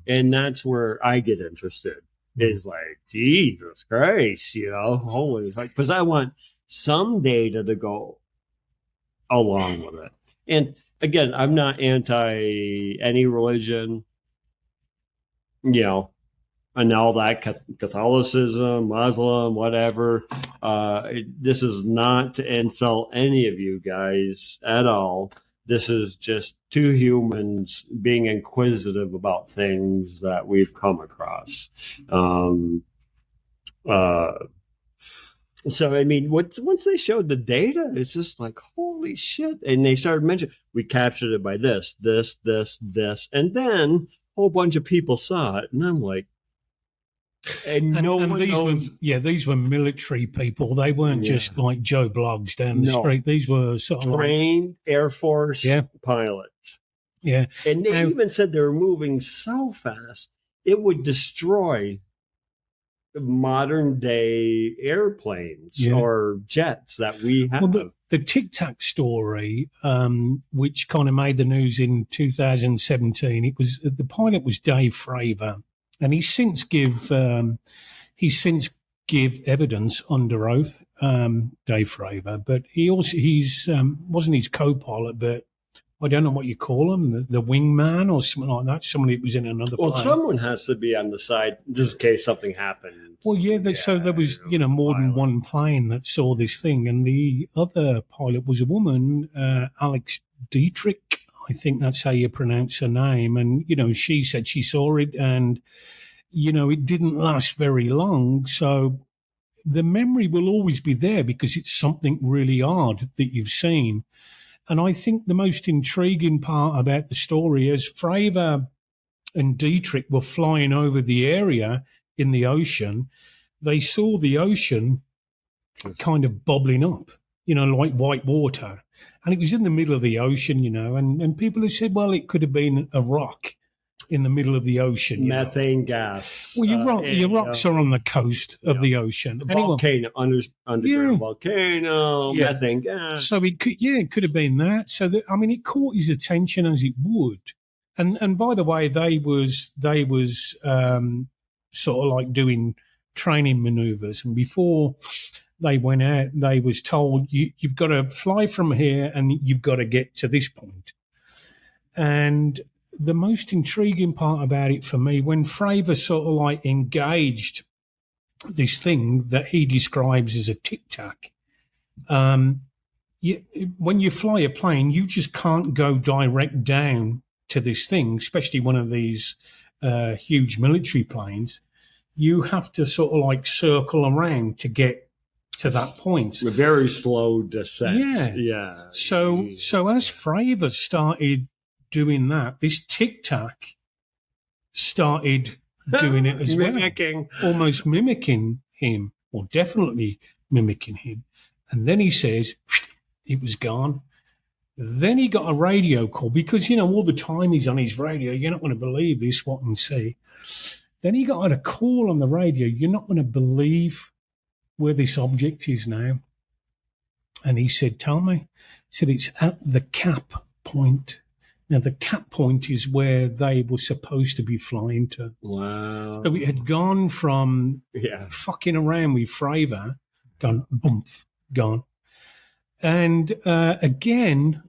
And that's where I get interested. Is like, Jesus Christ, holy, because I want some data to go along with it. And again, I'm not anti any religion, and all that, Catholicism, Muslim, whatever. This is not to insult any of you guys at all. This is just 2 humans being inquisitive about things that we've come across. So, I mean, once they showed the data, it's just like, holy shit. And they started mentioning, we captured it by this. And then a whole bunch of people saw it. And I'm like, and no one knows. These were military people. They weren't just like Joe Bloggs down the street. These were sort of trained Air Force pilots. Yeah. And they even said they were moving so fast, it would destroy modern day airplanes or jets that we have. Well, the Tic Tac story, which kind of made the news in 2017, the pilot was Dave Fravor. And he's since give evidence under oath, Dave Fravor, but he's wasn't his co-pilot, but I don't know what you call him, the wingman or something like that. Somebody that was in another plane. Well, someone has to be on the side just in case something happened. Well, so there was more than one plane that saw this thing, and the other pilot was a woman, Alex Dietrich. I think that's how you pronounce her name. And, she said she saw it, and it didn't last very long. So the memory will always be there because it's something really odd that you've seen. And I think the most intriguing part about the story is Fravor and Dietrich were flying over the area in the ocean. They saw the ocean kind of bubbling up, like white water. And it was in the middle of the ocean, and people have said, well, it could have been a rock in the middle of the ocean. Methane gas. Well, your rocks are on the coast of the ocean. Volcano, underground volcano, Yeah. methane gas. So it could have been that. So it caught his attention as it would. And by the way, they was sort of like doing training maneuvers, and before they went out, they was told you've got to fly from here and you've got to get to this point. And the most intriguing part about it for me, when Fravor sort of like engaged this thing that he describes as a tic-tac, when you fly a plane, you just can't go direct down to this thing, especially one of these huge military planes. You have to sort of like circle around to get to that point. A very slow descent. Yeah. So as Fravor started doing that, this tic-tac started doing it as well. Almost mimicking him, or definitely mimicking him. And then he says, it was gone. Then he got a radio call because, all the time he's on his radio, you're not going to believe this, what and see. Then he got a call on the radio. You're not going to believe where this object is now. And he said, tell me. He said, it's at the cap point. Now, the cap point is where they were supposed to be flying to. Wow. So it had gone from fucking around with Fravor, gone, boomf, gone. And again,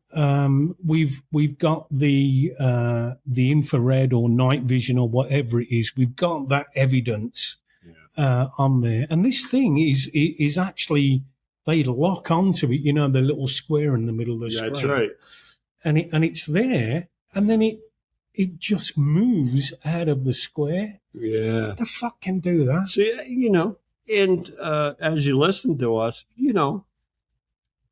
we've got the infrared or night vision or whatever it is. We've got that evidence on there, and this thing is actually they lock onto it. The little square in the middle of the square. That's right. And it's there, and then it just moves out of the square. Yeah. What the fuck can do that? See, and as you listen to us,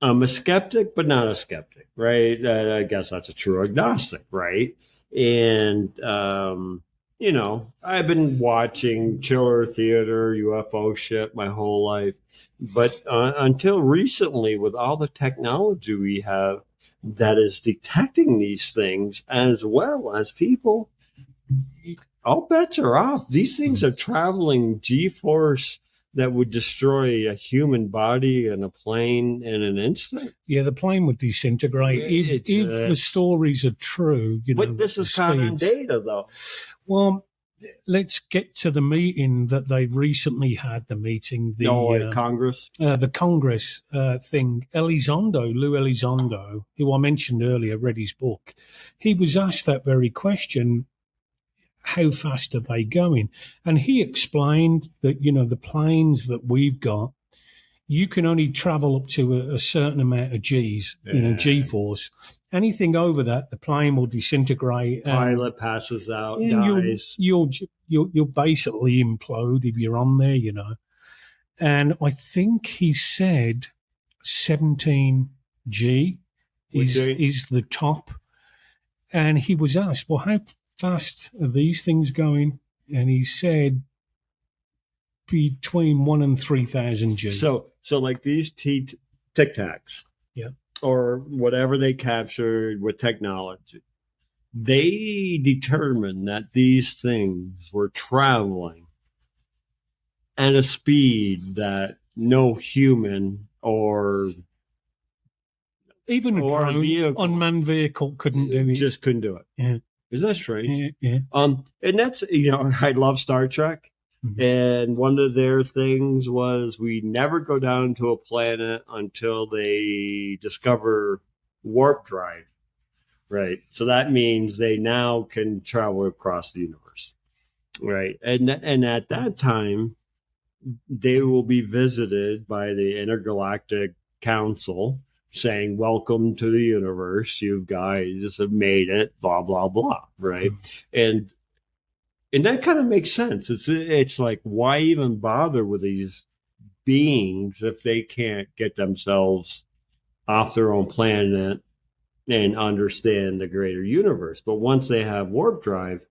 I'm a skeptic, but not a skeptic, right? I guess that's a true agnostic, right? And, I've been watching chiller theater, UFO shit my whole life. But until recently, with all the technology we have that is detecting these things as well as people, all bets are off. These things are traveling G-force that would destroy a human body and a plane in an instant. Yeah, the plane would disintegrate if the stories are true. But this is caught on data, though. Well, let's get to the meeting that they recently had. The meeting, Congress, the Congress thing. Lou Elizondo, who I mentioned earlier, read his book. He was asked that very question. How fast are they going? And he explained that, the planes that we've got, you can only travel up to a certain amount of G's, G-force. Anything over that, the plane will disintegrate. Pilot passes out, dies. You'll basically implode if you're on there, And I think he said 17 G is the top. And he was asked, well, how fast are these things going? And he said between 1 and 3,000 G. So like these tic-tacs, or whatever they captured with technology, they determined that these things were traveling at a speed that no human or even a drone, unmanned vehicle couldn't do it. Just couldn't do it. Yeah. Isn't that strange? Yeah. And that's, I love Star Trek. Mm-hmm. And one of their things was we never go down to a planet until they discover warp drive. Right. So that means they now can travel across the universe. Right. And at that time, they will be visited by the Intergalactic Council saying, welcome to the universe. You guys have made it, blah, blah, blah. Right. Mm-hmm. And And that kind of makes sense. It's like, why even bother with these beings if they can't get themselves off their own planet and understand the greater universe? But once they have warp drive,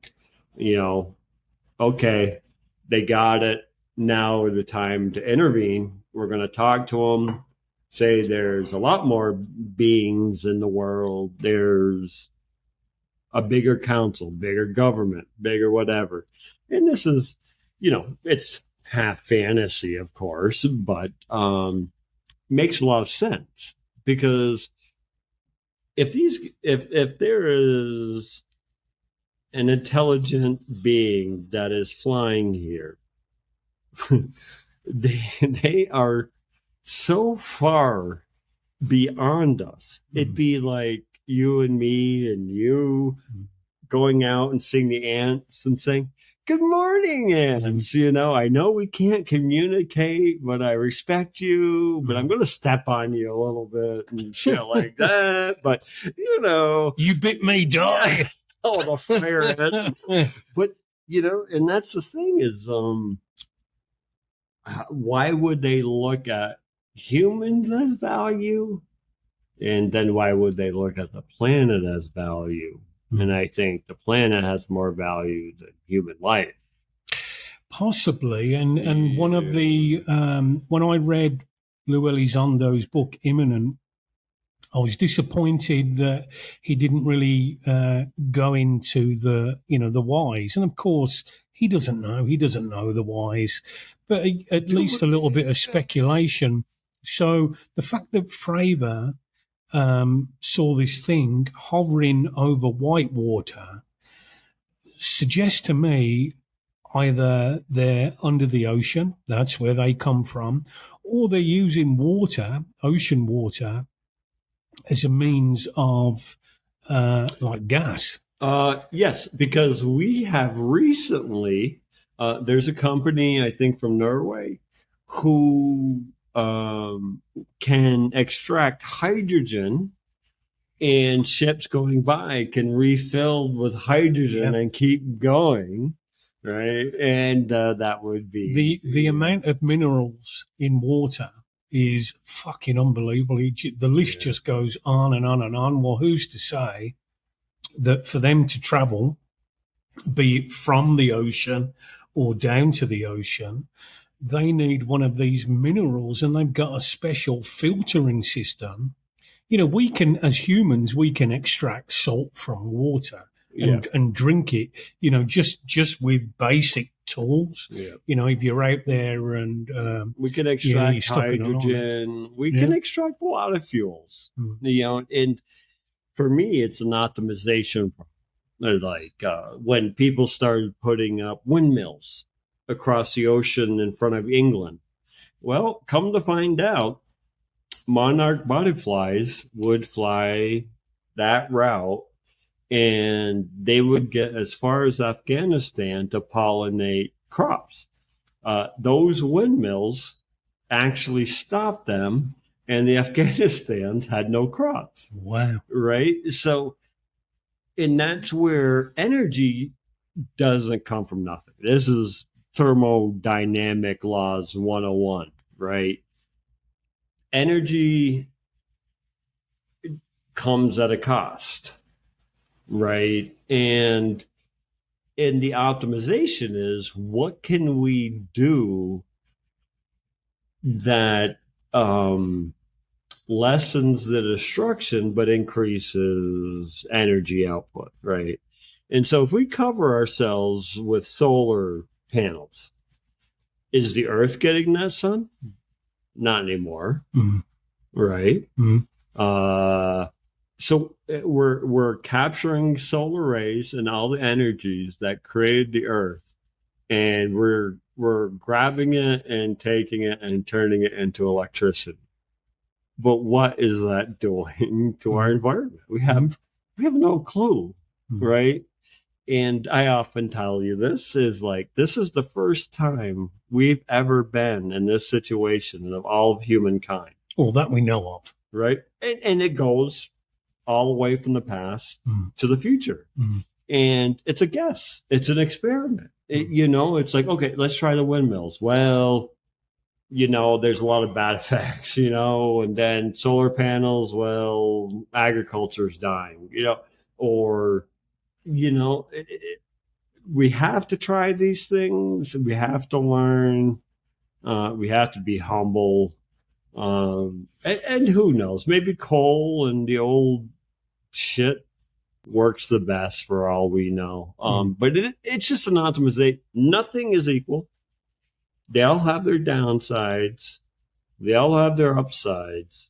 okay, they got it. Now is the time to intervene. We're going to talk to them, say there's a lot more beings in the world. There's a bigger council, bigger government, bigger whatever. And this is, it's half fantasy, of course, but makes a lot of sense, because if there is an intelligent being that is flying here, they are so far beyond us. It'd be like you and me and you going out and seeing the ants and saying, "Good morning, ants. I know we can't communicate, but I respect you, but I'm going to step on you a little bit and shit like that. But, You bit me, dog." Oh, the fire ants. But, and that's the thing is, why would they look at humans as value? And then why would they look at the planet as value? And I think the planet has more value than human life. Possibly. And one of the, when I read Lou Elizondo's book, Imminent, I was disappointed that he didn't really go into the whys. And of course, he doesn't know the whys, but at least a little bit of speculation. So the fact that Fravor saw this thing hovering over Whitewater suggests to me either they're under the ocean, that's where they come from, or they're using water, ocean water, as a means of like gas. Yes, because we have recently, there's a company, I think from Norway, who can extract hydrogen, and ships going by can refill with hydrogen and keep going, right? And that would be the amount of minerals in water is fucking unbelievable. The list just goes on and on and on. Well, who's to say that for them to travel, be it from the ocean or down to the ocean, they need one of these minerals, and they've got a special filtering system. We can, as humans, we can extract salt from water and drink it, just with basic tools. Yeah. If you're out there and we can extract hydrogen, we can extract a lot of fuels. And for me, it's an optimization. Like when people started putting up windmills across the ocean in front of England. Well, come to find out, monarch butterflies would fly that route, and they would get as far as Afghanistan to pollinate crops. Those windmills actually stopped them, and the Afghanistans had no crops. Wow. Right? So, and that's where energy doesn't come from nothing. This is thermodynamic laws 101, right? Energy comes at a cost, right? And the optimization is, what can we do that lessens the destruction but increases energy output, right? And so if we cover ourselves with solar panels, is the Earth getting that sun? Not anymore, right? So we're capturing solar rays and all the energies that created the Earth, and we're grabbing it and taking it and turning it into electricity. But what is that doing to our environment? We have no clue, right? And I often tell you, this is the first time we've ever been in this situation of all of humankind. Well, that we know of. Right? And it goes all the way from the past to the future. And it's a guess. It's an experiment. It's like, okay, let's try the windmills. Well, there's a lot of bad effects, and then solar panels, well, agriculture's dying, or, we have to try these things. We have to learn. We have to be humble. And who knows? Maybe coal and the old shit works the best for all we know. But it's just an optimization. Nothing is equal. They all have their downsides. They all have their upsides.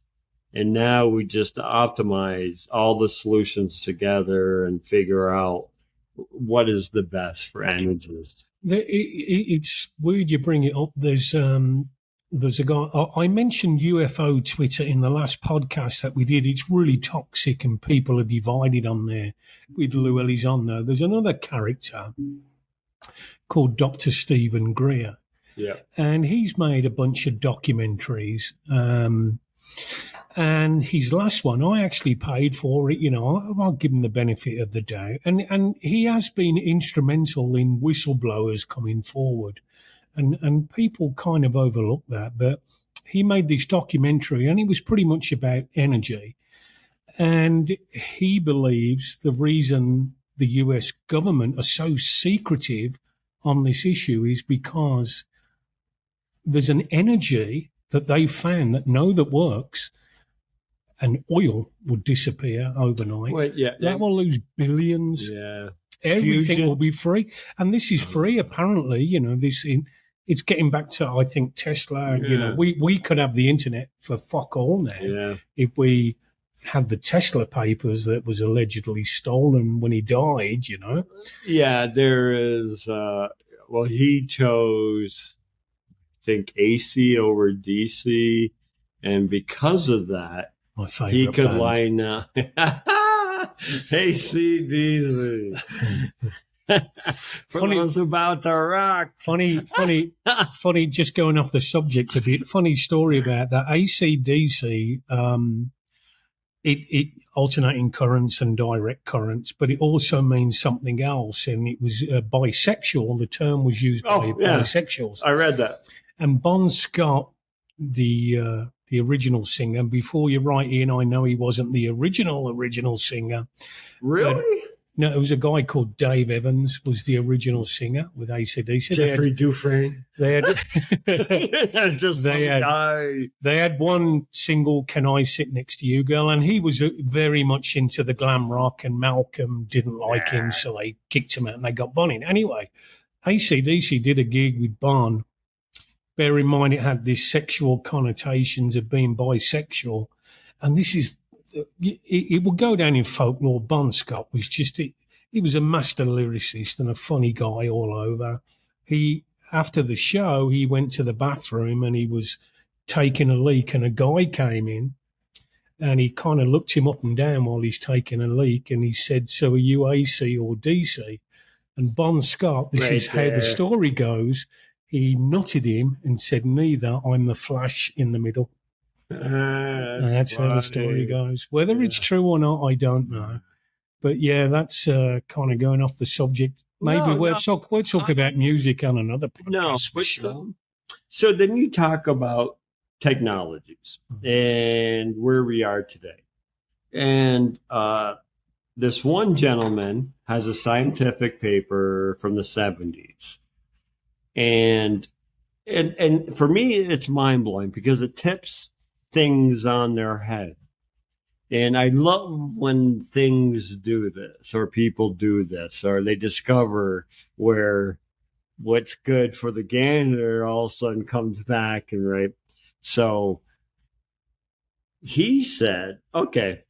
And now we just optimize all the solutions together and figure out what is the best for energies. It's weird you bring it up. There's a guy, I mentioned UFO Twitter in the last podcast that we did. It's really toxic and people are divided on there with Llewellyn's on there. There's another character called Dr. Stephen Greer. Yeah. And he's made a bunch of documentaries. And his last one, I actually paid for it. I'll give him the benefit of the doubt. And he has been instrumental in whistleblowers coming forward. And people kind of overlook that. But he made this documentary and it was pretty much about energy. And he believes the reason the US government are so secretive on this issue is because there's an energy that they found that works, and oil would disappear overnight. Well, yeah, that will lose billions. Yeah, everything fusion will be free, and this is free. Apparently, it's getting back to, I think, Tesla. Yeah. We could have the internet for fuck all now. Yeah. If we had the Tesla papers that was allegedly stolen when he died. Yeah, there is. He chose, I think, AC over DC, and because of that, my favorite he could band. line up AC/DC. For those about to rock. Funny. Just going off the subject a bit. Funny story about that. AC/DC. It alternating currents and direct currents, but it also means something else. And it was bisexual. The term was used by bisexuals. I read that. And Bon Scott, the original singer, before you write in, I know he wasn't the original singer. Really? No, it was a guy called Dave Evans was the original singer with AC/DC. Jeffrey Dufresne. They had one single, "Can I Sit Next to You, Girl?" And he was very much into the glam rock, and Malcolm didn't like him, so they kicked him out and they got Bon in. Anyway, AC/DC did a gig with Bon. Bear in mind, it had these sexual connotations of being bisexual. And this is, it will go down in folklore. Bon Scott was he was a master lyricist and a funny guy all over. After the show, he went to the bathroom and he was taking a leak, and a guy came in and he kind of looked him up and down while he's taking a leak. And he said, "So are you AC or DC?" And Bon Scott, this is how the story goes. He nutted him and said, "Neither. I'm the Flash in the middle." That's how the story goes. Whether it's true or not, I don't know. But yeah, that's kind of going off the subject. Maybe we'll talk about music on another podcast. For sure. So then you talk about technologies and where we are today. And this one gentleman has a scientific paper from the 70s. And for me, it's mind-blowing because it tips things on their head. And I love when things do this, or people do this, or they discover where what's good for the gander all of a sudden comes back and right. So he said, okay,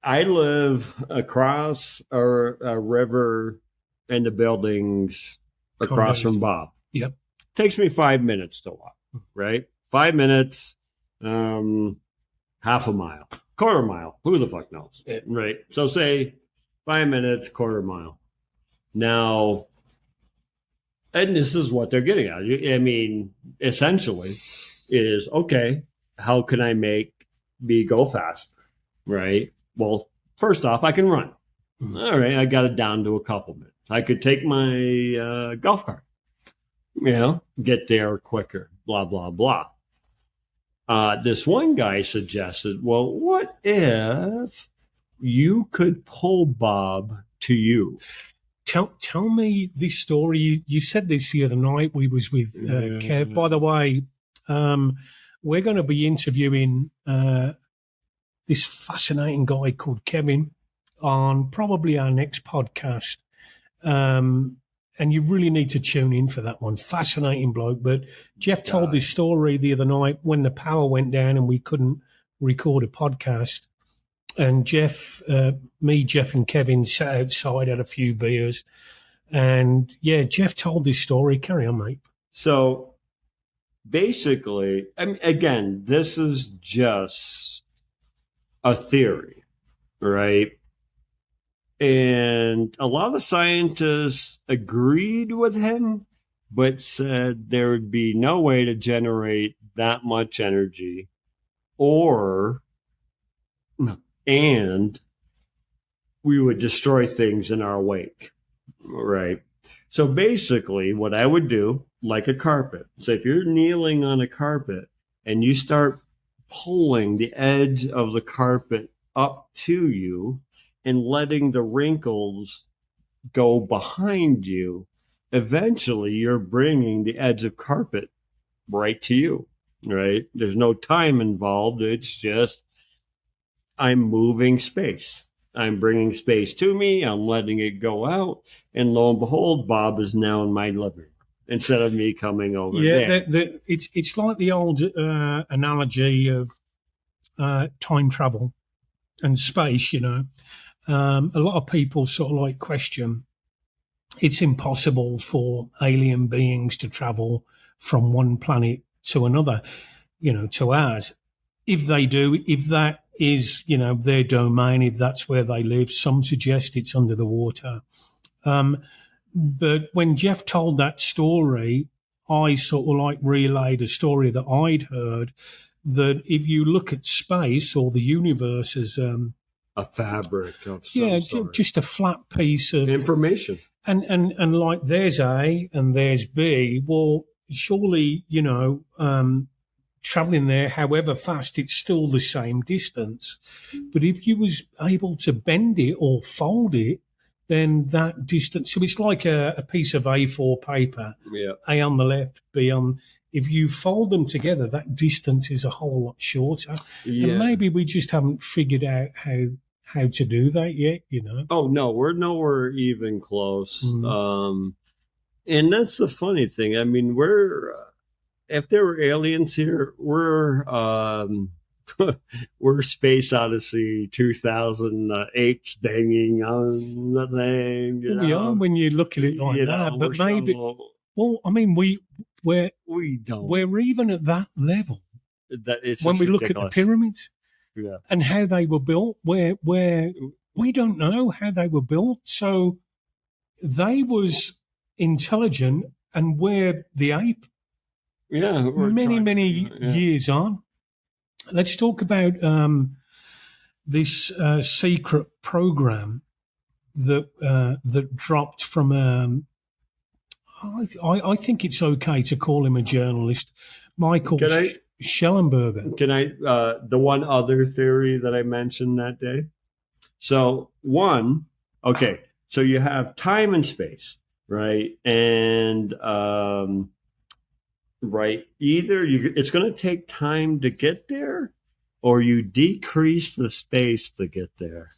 I live across a river and the buildings across from Bob. Yep. Takes me 5 minutes to walk, right? 5 minutes, half a mile, quarter mile. Who the fuck knows? Yeah. Right. So say 5 minutes, quarter mile. Now, and this is what they're getting at. I mean, essentially is, okay, how can I make me go faster? Right. Well, first off, I can run. All right, I got it down to a couple minutes. I could take my golf cart, get there quicker, blah, blah, blah. This one guy suggested, well, what if you could pull Bob to you? Tell me this story. You said this the other night. We was with Kev. By the way, we're going to be interviewing this fascinating guy called Kevin on probably our next podcast. And you really need to tune in for that one. Fascinating bloke. But Jeff told this story the other night when the power went down and we couldn't record a podcast. And Jeff, and Kevin sat outside, had a few beers. And yeah, Jeff told this story. Carry on, mate. So basically, I mean, again, this is just a theory, right? And a lot of scientists agreed with him, but said there would be no way to generate that much energy and we would destroy things in our wake, right? So basically what I would do, like a carpet. So if you're kneeling on a carpet and you start pulling the edge of the carpet up to you, and letting the wrinkles go behind you, eventually you're bringing the edge of carpet right to you, right? There's no time involved. It's just I'm moving space. I'm bringing space to me. I'm letting it go out. And lo and behold, Bob is now in my living room instead of me coming over there. It's like the old analogy of time travel and space, a lot of people sort of like question it's impossible for alien beings to travel from one planet to another, to ours. If they do, if that is, their domain, if that's where they live, some suggest it's under the water. But when Jeff told that story, I sort of like relayed a story that I'd heard that if you look at space or the universe as a fabric of some sort. Just a flat piece of information. And like there's A and there's B. Well, surely, traveling there, however fast, it's still the same distance. But if you was able to bend it or fold it, then that distance. So it's like a piece of A4 paper. Yeah. A on the left, B on. If you fold them together, that distance is a whole lot shorter. Yeah. And maybe we just haven't figured out how to do that yet, Oh, no, we're nowhere even close. And that's the funny thing. I mean, if there were aliens here, we're Space Odyssey 2008 banging on the thing. We are when you look at it like that, but maybe. Well, I mean, we're even at that level. When we look at the pyramids, and how they were built, where we don't know how they were built, so they was intelligent, and we're the ape. Yeah, many years on. Let's talk about this secret program that dropped from. I think it's okay to call him a journalist, Michael Schellenberger. Can I the one other theory that I mentioned that day? So so you have time and space, right? And right, either it's going to take time to get there, or you decrease the space to get there,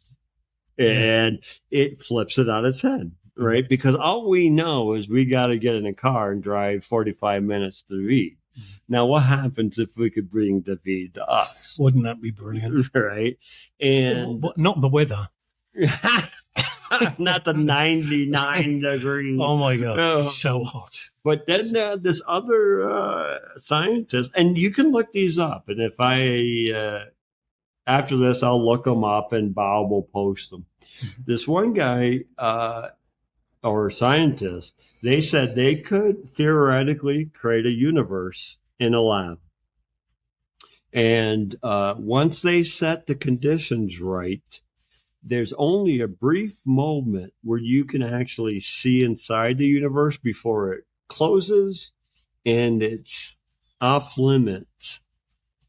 and it flips it on its head. Right? Because all we know is we got to get in a car and drive 45 minutes to David. Now, what happens if we could bring David to us? Wouldn't that be brilliant? Right? And but not the weather. Not the 99 degrees. Oh, my God. It's so hot. But then this other scientist, and you can look these up. And if after this, I'll look them up and Bob will post them. This one guy, or scientists, they said they could theoretically create a universe in a lab. And once they set the conditions right, there's only a brief moment where you can actually see inside the universe before it closes, and it's off limits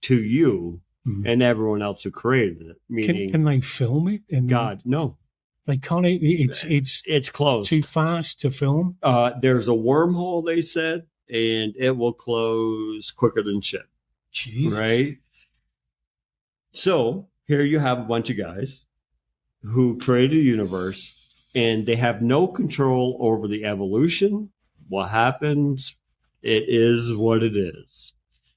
to you and everyone else who created it. Meaning, Can they film it? God, no, They can't. It's closed. too fast to film. There's a wormhole, they said, and it will close quicker than shit. Jesus. Right? So here you have a bunch of guys who created a universe, and they have no control over the evolution. What happens, it is what it is.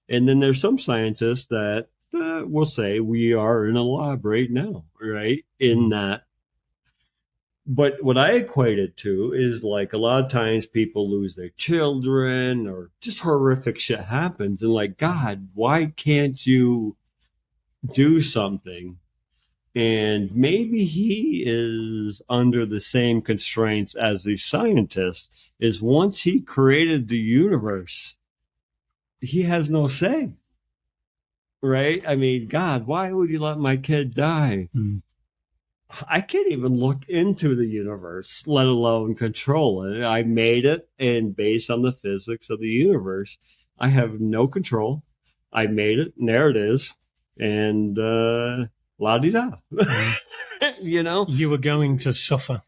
And then there's some scientists that will say we are in a lab right now, right? In that. But what I equate it to is like a lot of times people lose their children or just horrific shit happens. And like, God, why can't you do something? And maybe he is under the same constraints as the scientist is once he created the universe, he has no say. Right? I mean, God, why would you let my kid die? I can't even look into the universe, let alone control it. I made it, and based on the physics of the universe, I have no control. I made it, and there it is. And la-di-da. You know? You were going to suffer.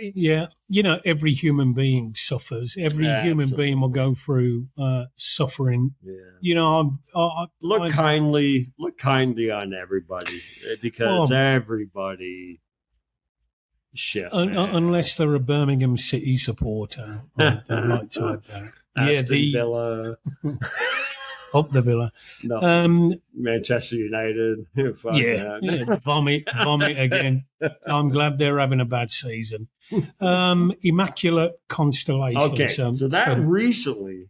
Yeah. You know, every human being suffers. Every human being will go through suffering. Yeah. You know, look kindly on everybody because everybody shit. Unless they're a Birmingham City supporter. I'd like to add that. Aston Villa. Up the Villa. No. Manchester United. Vomit again. I'm glad they're having a bad season. Immaculate Constellation. Okay, so that recently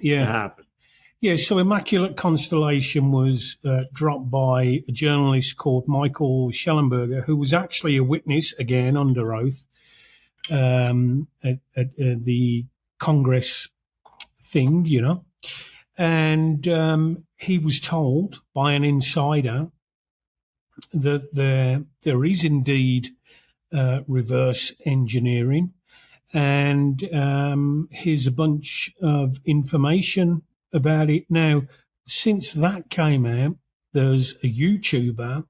happened. Yeah, so Immaculate Constellation was dropped by a journalist called Michael Schellenberger, who was actually a witness, again, under oath, at the Congress thing, you know. And he was told by an insider that there is indeed reverse engineering. And here's a bunch of information about it. Now, since that came out, there's a YouTuber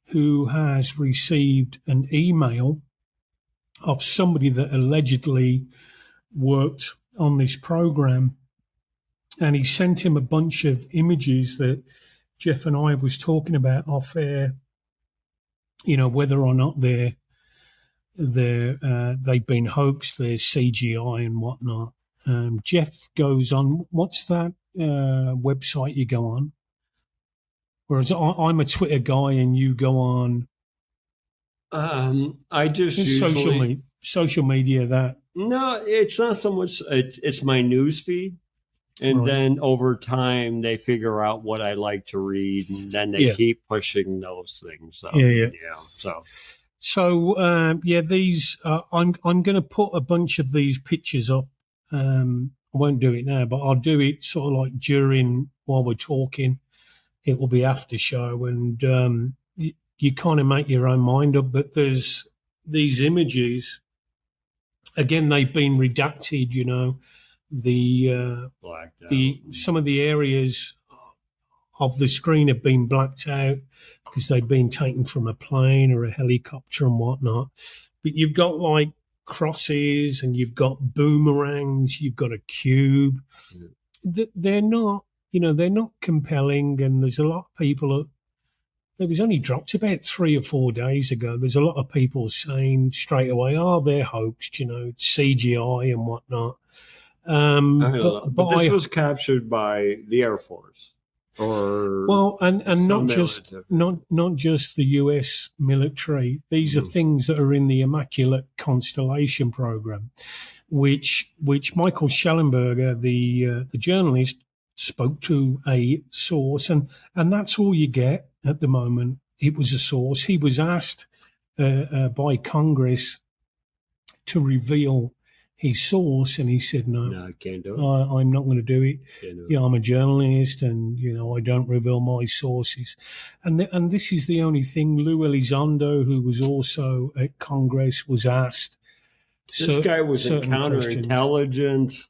who has received an email of somebody that allegedly worked on this program. And he sent him a bunch of images that Jeff and I was talking about off air, you know, whether or not they've been hoaxed, they're CGI and whatnot. Jeff goes on, what's that website you go on? Whereas I'm a Twitter guy and you go on. I just usually social media. That no, it's not so much. It's my news feed. And then over time, they figure out what I like to read, and then they keep pushing those things. So, these I'm going to put a bunch of these pictures up. I won't do it now, but I'll do it sort of like while we're talking. It will be after show, and you kind of make your own mind up. But there's these images. Again, they've been redacted, you know. Some of the areas of the screen have been blacked out because they've been taken from a plane or a helicopter and whatnot. But you've got like crosses and you've got boomerangs, you've got a cube. They're not compelling, and there's a lot of people. It was only dropped about 3 or 4 days ago. There's a lot of people saying straight away, "Oh, they're hoaxed," you know, it's CGI and whatnot. But this was captured by the Air Force, and not just the U.S. military. These are things that are in the Immaculate Constellation program, which Michael Schellenberger, the journalist, spoke to a source, and that's all you get at the moment. It was a source. He was asked by Congress to reveal his source, and he said, No, I can't do it. I'm not going to do it. Can't do it. Yeah, I'm a journalist, and I don't reveal my sources. And this is the only thing. Lou Elizondo, who was also at Congress, was asked. This guy was in questions. counterintelligence.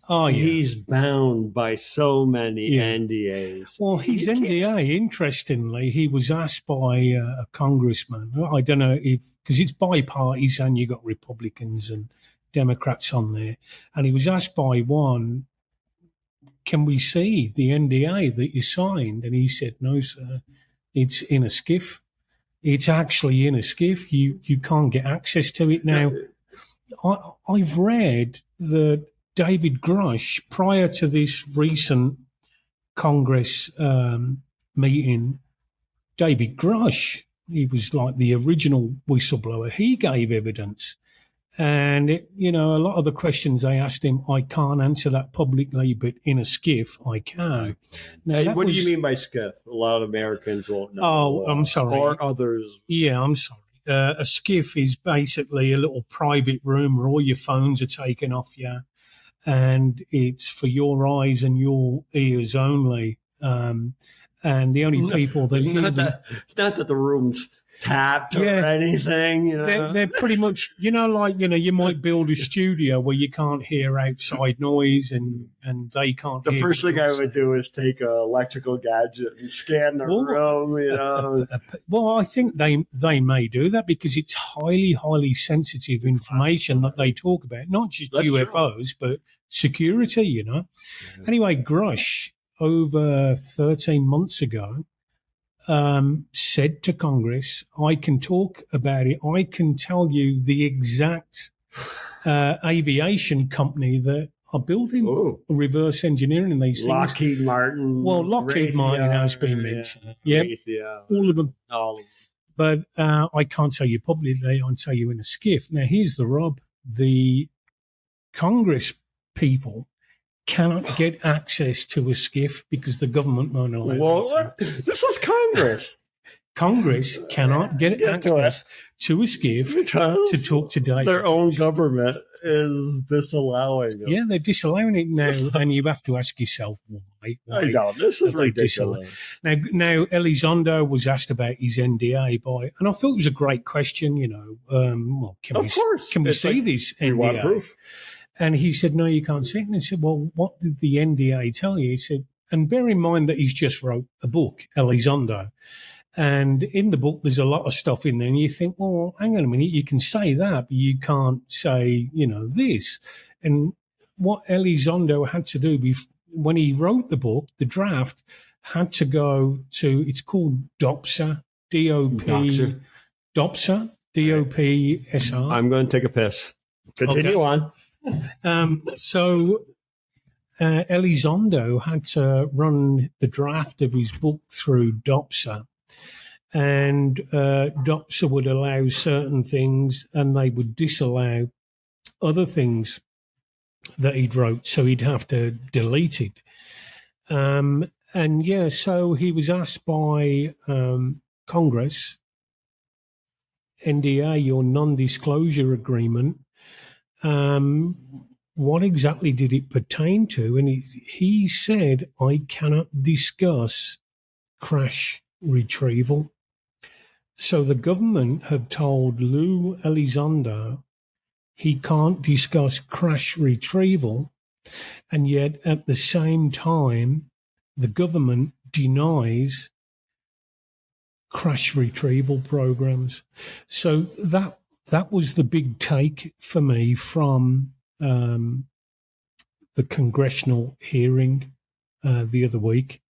Oh, yeah. He's bound by so many NDAs. Well, his NDA, interestingly, he was asked by a congressman. I don't know if, because it's bipartisan, you got Republicans and Democrats on there. And he was asked by one, can we see the NDA that you signed? And he said, no, sir, it's in a skiff. It's actually in a skiff. You can't get access to it now. I've read that David Grush, prior to this recent Congress meeting, David Grush, he was like the original whistleblower. He gave evidence. And, a lot of the questions they asked him, I can't answer that publicly, but in a skiff, I can. Now, what do you mean by skiff? A lot of Americans won't know. Oh, I'm sorry. Or others. Yeah, I'm sorry. A skiff is basically a little private room where all your phones are taken off you, and it's for your eyes and your ears only. And the only people that not that the room's tapped or anything, They're pretty much, you might build a studio where you can't hear outside noise and they can't the hear. The first thing I would do is take an electrical gadget and scan the room, Well, I think they may do that because it's highly, highly sensitive information that they talk about, not just UFOs, but security, Yeah. Anyway, Grush, over 13 months ago, said to Congress, I can talk about it. I can tell you the exact aviation company that are building reverse engineering and these things. Lockheed Martin. Well, Lockheed Martin has been mentioned. Yeah, all of them. But I can't tell you publicly. I can tell you in a skiff. Now, here's the rub. The Congress people cannot get access to a skiff because the government won't allow them to. This is Congress. Congress cannot get access to a skiff because to talk to David. Their own government is disallowing it. Yeah, they're disallowing it now, and you have to ask yourself why. I know, this is ridiculous. Now, Elizondo was asked about his NDA and I thought it was a great question, can we see this NDA? Want proof? And he said, no, you can't see it. And I said, well, what did the NDA tell you? He said, and bear in mind that he's just wrote a book, Elizondo. And in the book, there's a lot of stuff in there. And you think, well, hang on a minute, you can say that, but you can't say, this. And what Elizondo had to do when he wrote the book, the draft had to go to, it's called DOPSA, D-O-P, DOPSA, D-O-P-S-R. I'm going to take a piss. Continue on. So Elizondo had to run the draft of his book through DOPSA, and DOPSA would allow certain things and they would disallow other things that he'd wrote, so he'd have to delete it. So he was asked by Congress, NDA, your non-disclosure agreement, what exactly did it pertain to? And he said, I cannot discuss crash retrieval. So the government have told Lou Elizondo he can't discuss crash retrieval, and yet at the same time, the government denies crash retrieval programs. So that was the big take for me from the congressional hearing the other week.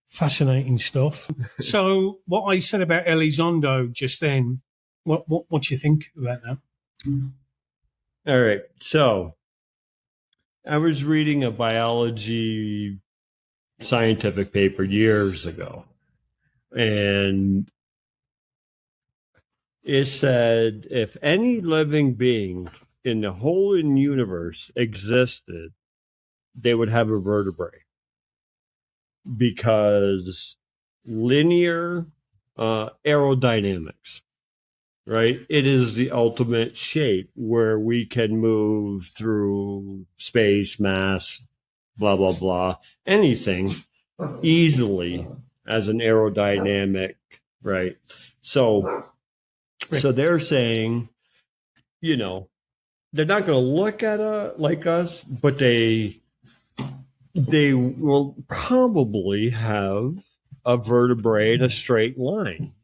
Fascinating stuff. So what I said about Elizondo just then, what do you think about that? All right. So I was reading a biology scientific paper years ago, and it said if any living being in the whole universe existed, they would have a vertebrae, because linear aerodynamics, right? It is the ultimate shape where we can move through space, mass, blah, blah, blah, anything easily as an aerodynamic, right? So they're saying, you know, they're not going to look at like us, but they will probably have a vertebrae in a straight line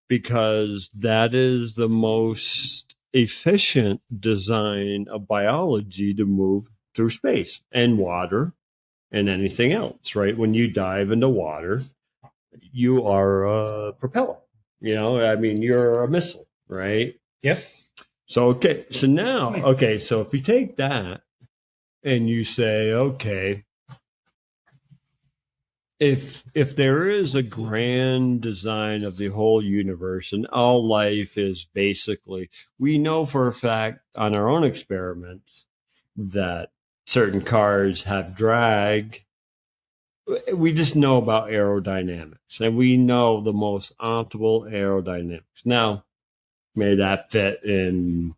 because that is the most efficient design of biology to move through space and water and anything else, right? When you dive into water, you are a propeller. You know, I mean, you're a missile, right? Yep. So, okay. So now, okay. So if you take that and you say, okay, if there is a grand design of the whole universe and all life is basically, we know for a fact on our own experiments that certain cars have drag. We just know about aerodynamics and we know the most optimal aerodynamics. Now, may that fit in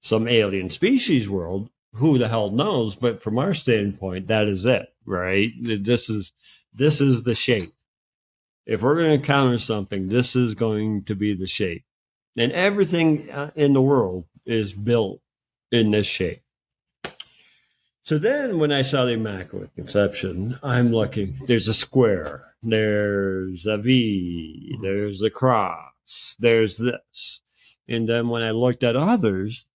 some alien species world? Who the hell knows? But from our standpoint, that is it, right? This is the shape. If we're going to encounter something, this is going to be the shape. And everything in the world is built in this shape. So then when I saw the Immaculate Conception, I'm looking, there's a square, there's a V, there's a cross, there's this. And then when I looked at others,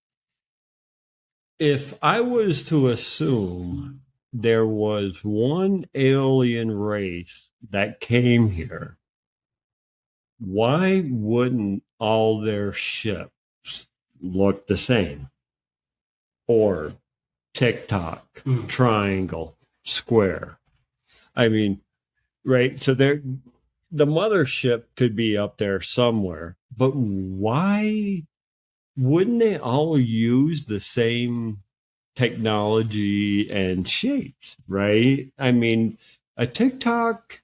if I was to assume there was one alien race that came here, why wouldn't all their ships look the same? Or TikTok, triangle, square. I mean, right? So the mothership could be up there somewhere, but why wouldn't they all use the same technology and shapes, right? I mean, a TikTok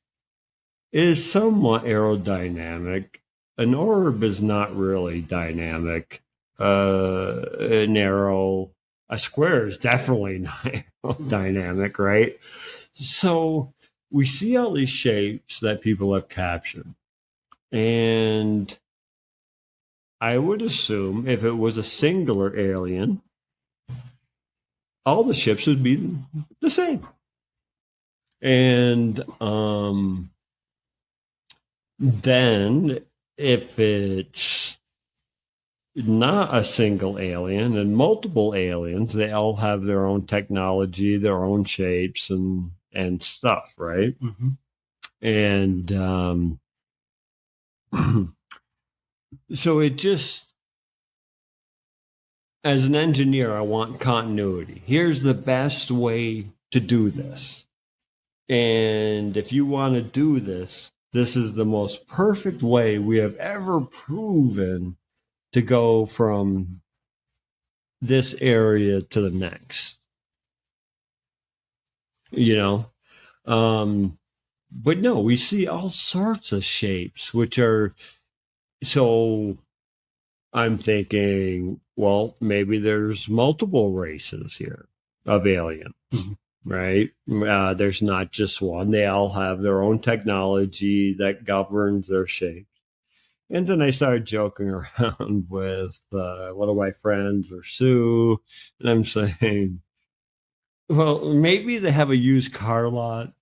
is somewhat aerodynamic. An orb is not really dynamic. An arrow, a square is definitely not dynamic, right? So we see all these shapes that people have captured. And I would assume if it was a singular alien, all the ships would be the same. And then if it's not a single alien and multiple aliens, they all have their own technology, their own shapes and stuff, right? Mm-hmm. And so it just, as an engineer, I want continuity. Here's the best way to do this. And if you want to do this, this is the most perfect way we have ever proven to go from this area to the next. You know? But no, we see all sorts of shapes, which are, so I'm thinking, well, maybe there's multiple races here of aliens, right? There's not just one. They all have their own technology that governs their shape. And then I started joking around with one of my friends or Sue, and I'm saying, well, maybe they have a used car lot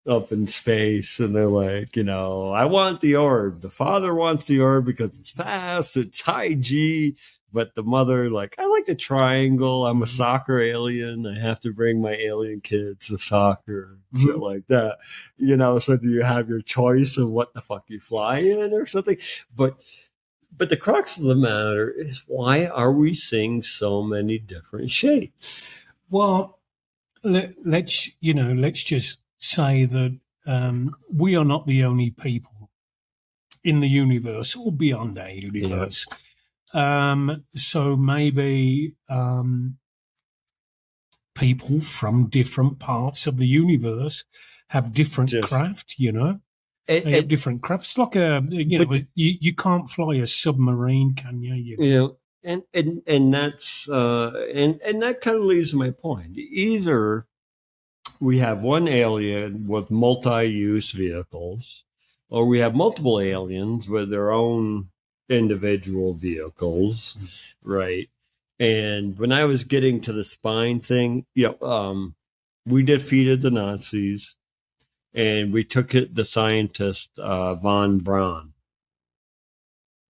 up in space, and they're like, you know, I want the orb. The father wants the orb because it's fast, it's high G, but the mother, like, I like the triangle. I'm a soccer alien. I have to bring my alien kids to soccer, shit like that. You know, so do you have your choice of what the fuck you fly in or something? But the crux of the matter is, why are we seeing so many different shapes? Well, let's just say that we are not the only people in the universe or beyond our universe. Yeah. So maybe people from different parts of the universe have different craft, you know. They have different crafts. It's like you can't fly a submarine, can you? You know, and that's and that kind of leads to my point. Either we have one alien with multi-use vehicles, or we have multiple aliens with their own individual vehicles, right? And when I was getting to the spine thing, we defeated the Nazis, and we took it. The scientist von Braun.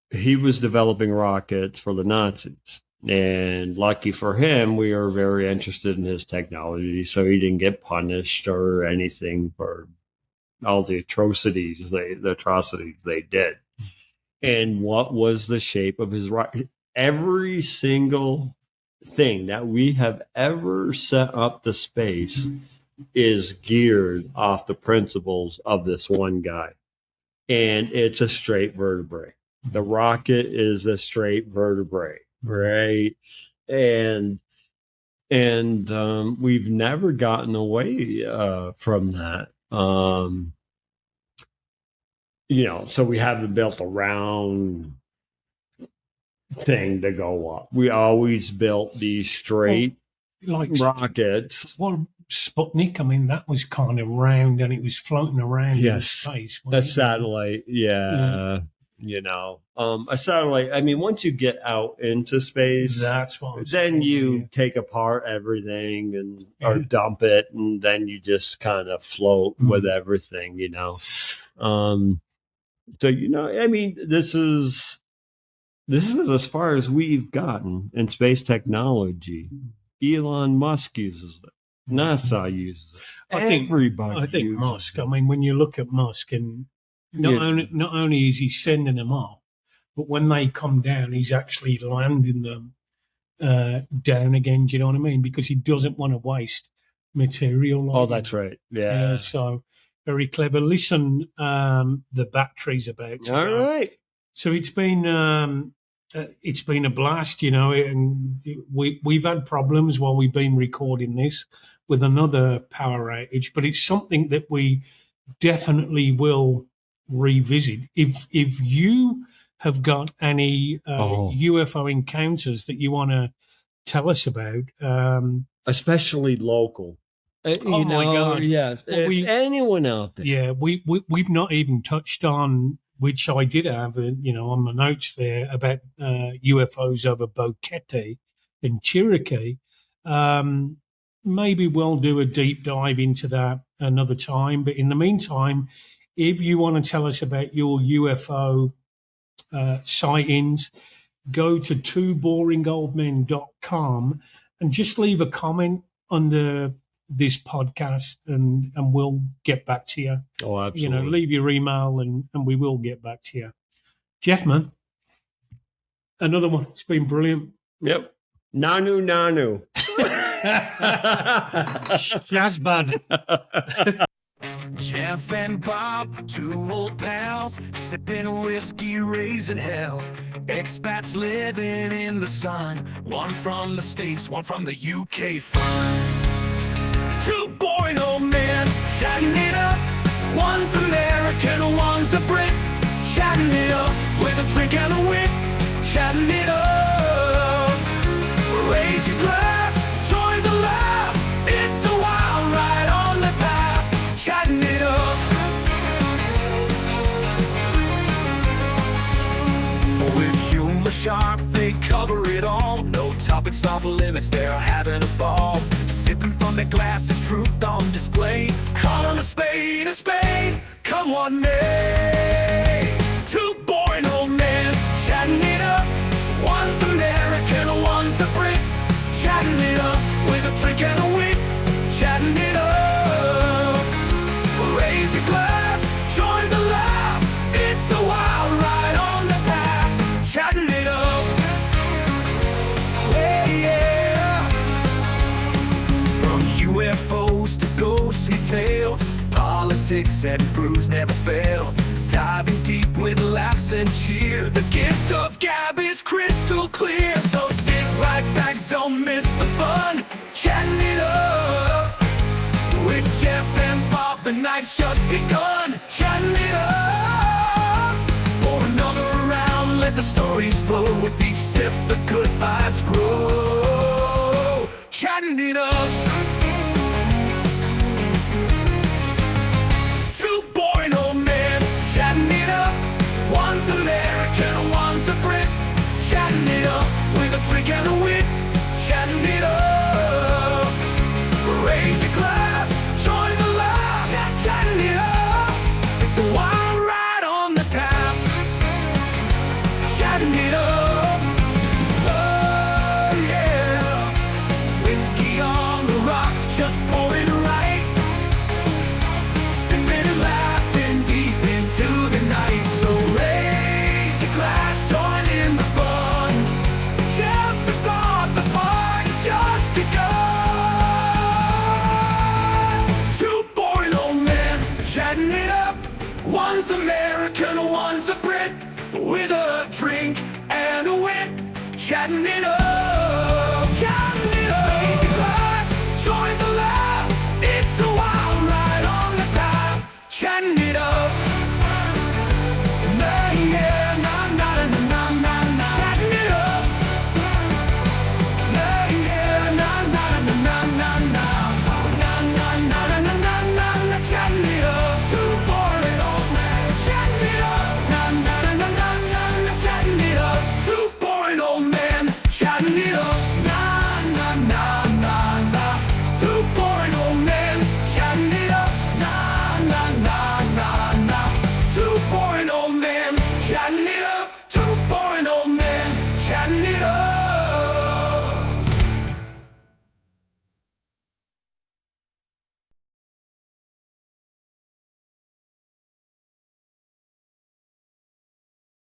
He was developing rockets for the Nazis. And lucky for him, we were very interested in his technology, so he didn't get punished or anything for all the atrocities they did. And what was the shape of his rocket? Every single thing that we have ever set up to space is geared off the principles of this one guy. And it's a straight vertebrae. The rocket is a straight vertebrae, right? And we've never gotten away from that. So we haven't built a round thing to go up. We always built these straight rockets. Well, Sputnik, I mean, that was kind of round and it was floating around in space. A satellite, yeah. A satellite, I mean, once you get out into space, that's what then you take apart everything or dump it, and then you just kind of float with everything, So, I mean, this is as far as we've gotten in space technology. Elon Musk uses it. NASA uses it. I think Musk. I mean, when you look at Musk, and not only is he sending them off, but when they come down, he's actually landing them down again. Do you know what I mean? Because he doesn't want to waste material. That's right. Yeah. So very clever. Listen, the battery's about to go. All right. So it's been a blast, and we've had problems while we've been recording this with another power outage, but it's something that we definitely will revisit. If you have got any UFO encounters that you want to tell us about, especially local. My God! Yes. If anyone out there, yeah, we've not even touched on, which I did have, on my notes there about UFOs over Boquete in Cherokee. Maybe we'll do a deep dive into that another time. But in the meantime, if you want to tell us about your UFO sightings, go to twoboringoldmen.com and just leave a comment under this podcast, and we'll get back to you. Oh, absolutely. Leave your email and we will get back to you. Jeff, man, another one. It's been brilliant. Yep. Nanu. Shazbad. Jeff and Bob, two old pals, sipping whiskey, raising hell. Expats living in the sun, one from the States, one from the UK fun. Two boring old men, chatting it up. One's American, one's a Brit. Chatting it up with a drink and a wit. Chatting it up. Raise your glass, join the laugh. It's a wild ride on the path. Chatting it up. With humor sharp, they cover it all. No topics off limits, they're having a ball. Sipping from their glasses, truth on display. Calling a spade, come what may. Two boring old men, chatting it up. One's American, one's a Brit. Chatting it up with a drink and a wit. Chatting it up. Raise your glass, join the laugh. It's a wild ride on the path. Chatting it up. Yeah. From UFOs to ghostly tales, politics and brews never fail. Diving deep with laughs and cheer. The gift of gab is crystal clear. So sit right back, don't miss the fun. Chatting it up with Jeff and Bob. the night's just begun. Chatting it up. Pour another round, let the stories flow. With each sip, the good vibes grow. Chatting it up. Two boring old men chatting it up. One's American, one's a Brit. Chatting it up with a drink and a wit. Chatting it up. Raise your glass, join the laugh. Chatting it up. It's a wild ride on the path. Chatting it up. Oh yeah. Whiskey on the rocks, just pouring right. Sipping and laughing deep into the night. So raise your glass, join in the fun. Jeff forgot the party's just begun. Two boring old men chatting it up. One's American, one's a Brit. With a drink and a wit. Chatting it up. Chatting it up. Raise your glass, join the laugh. It's a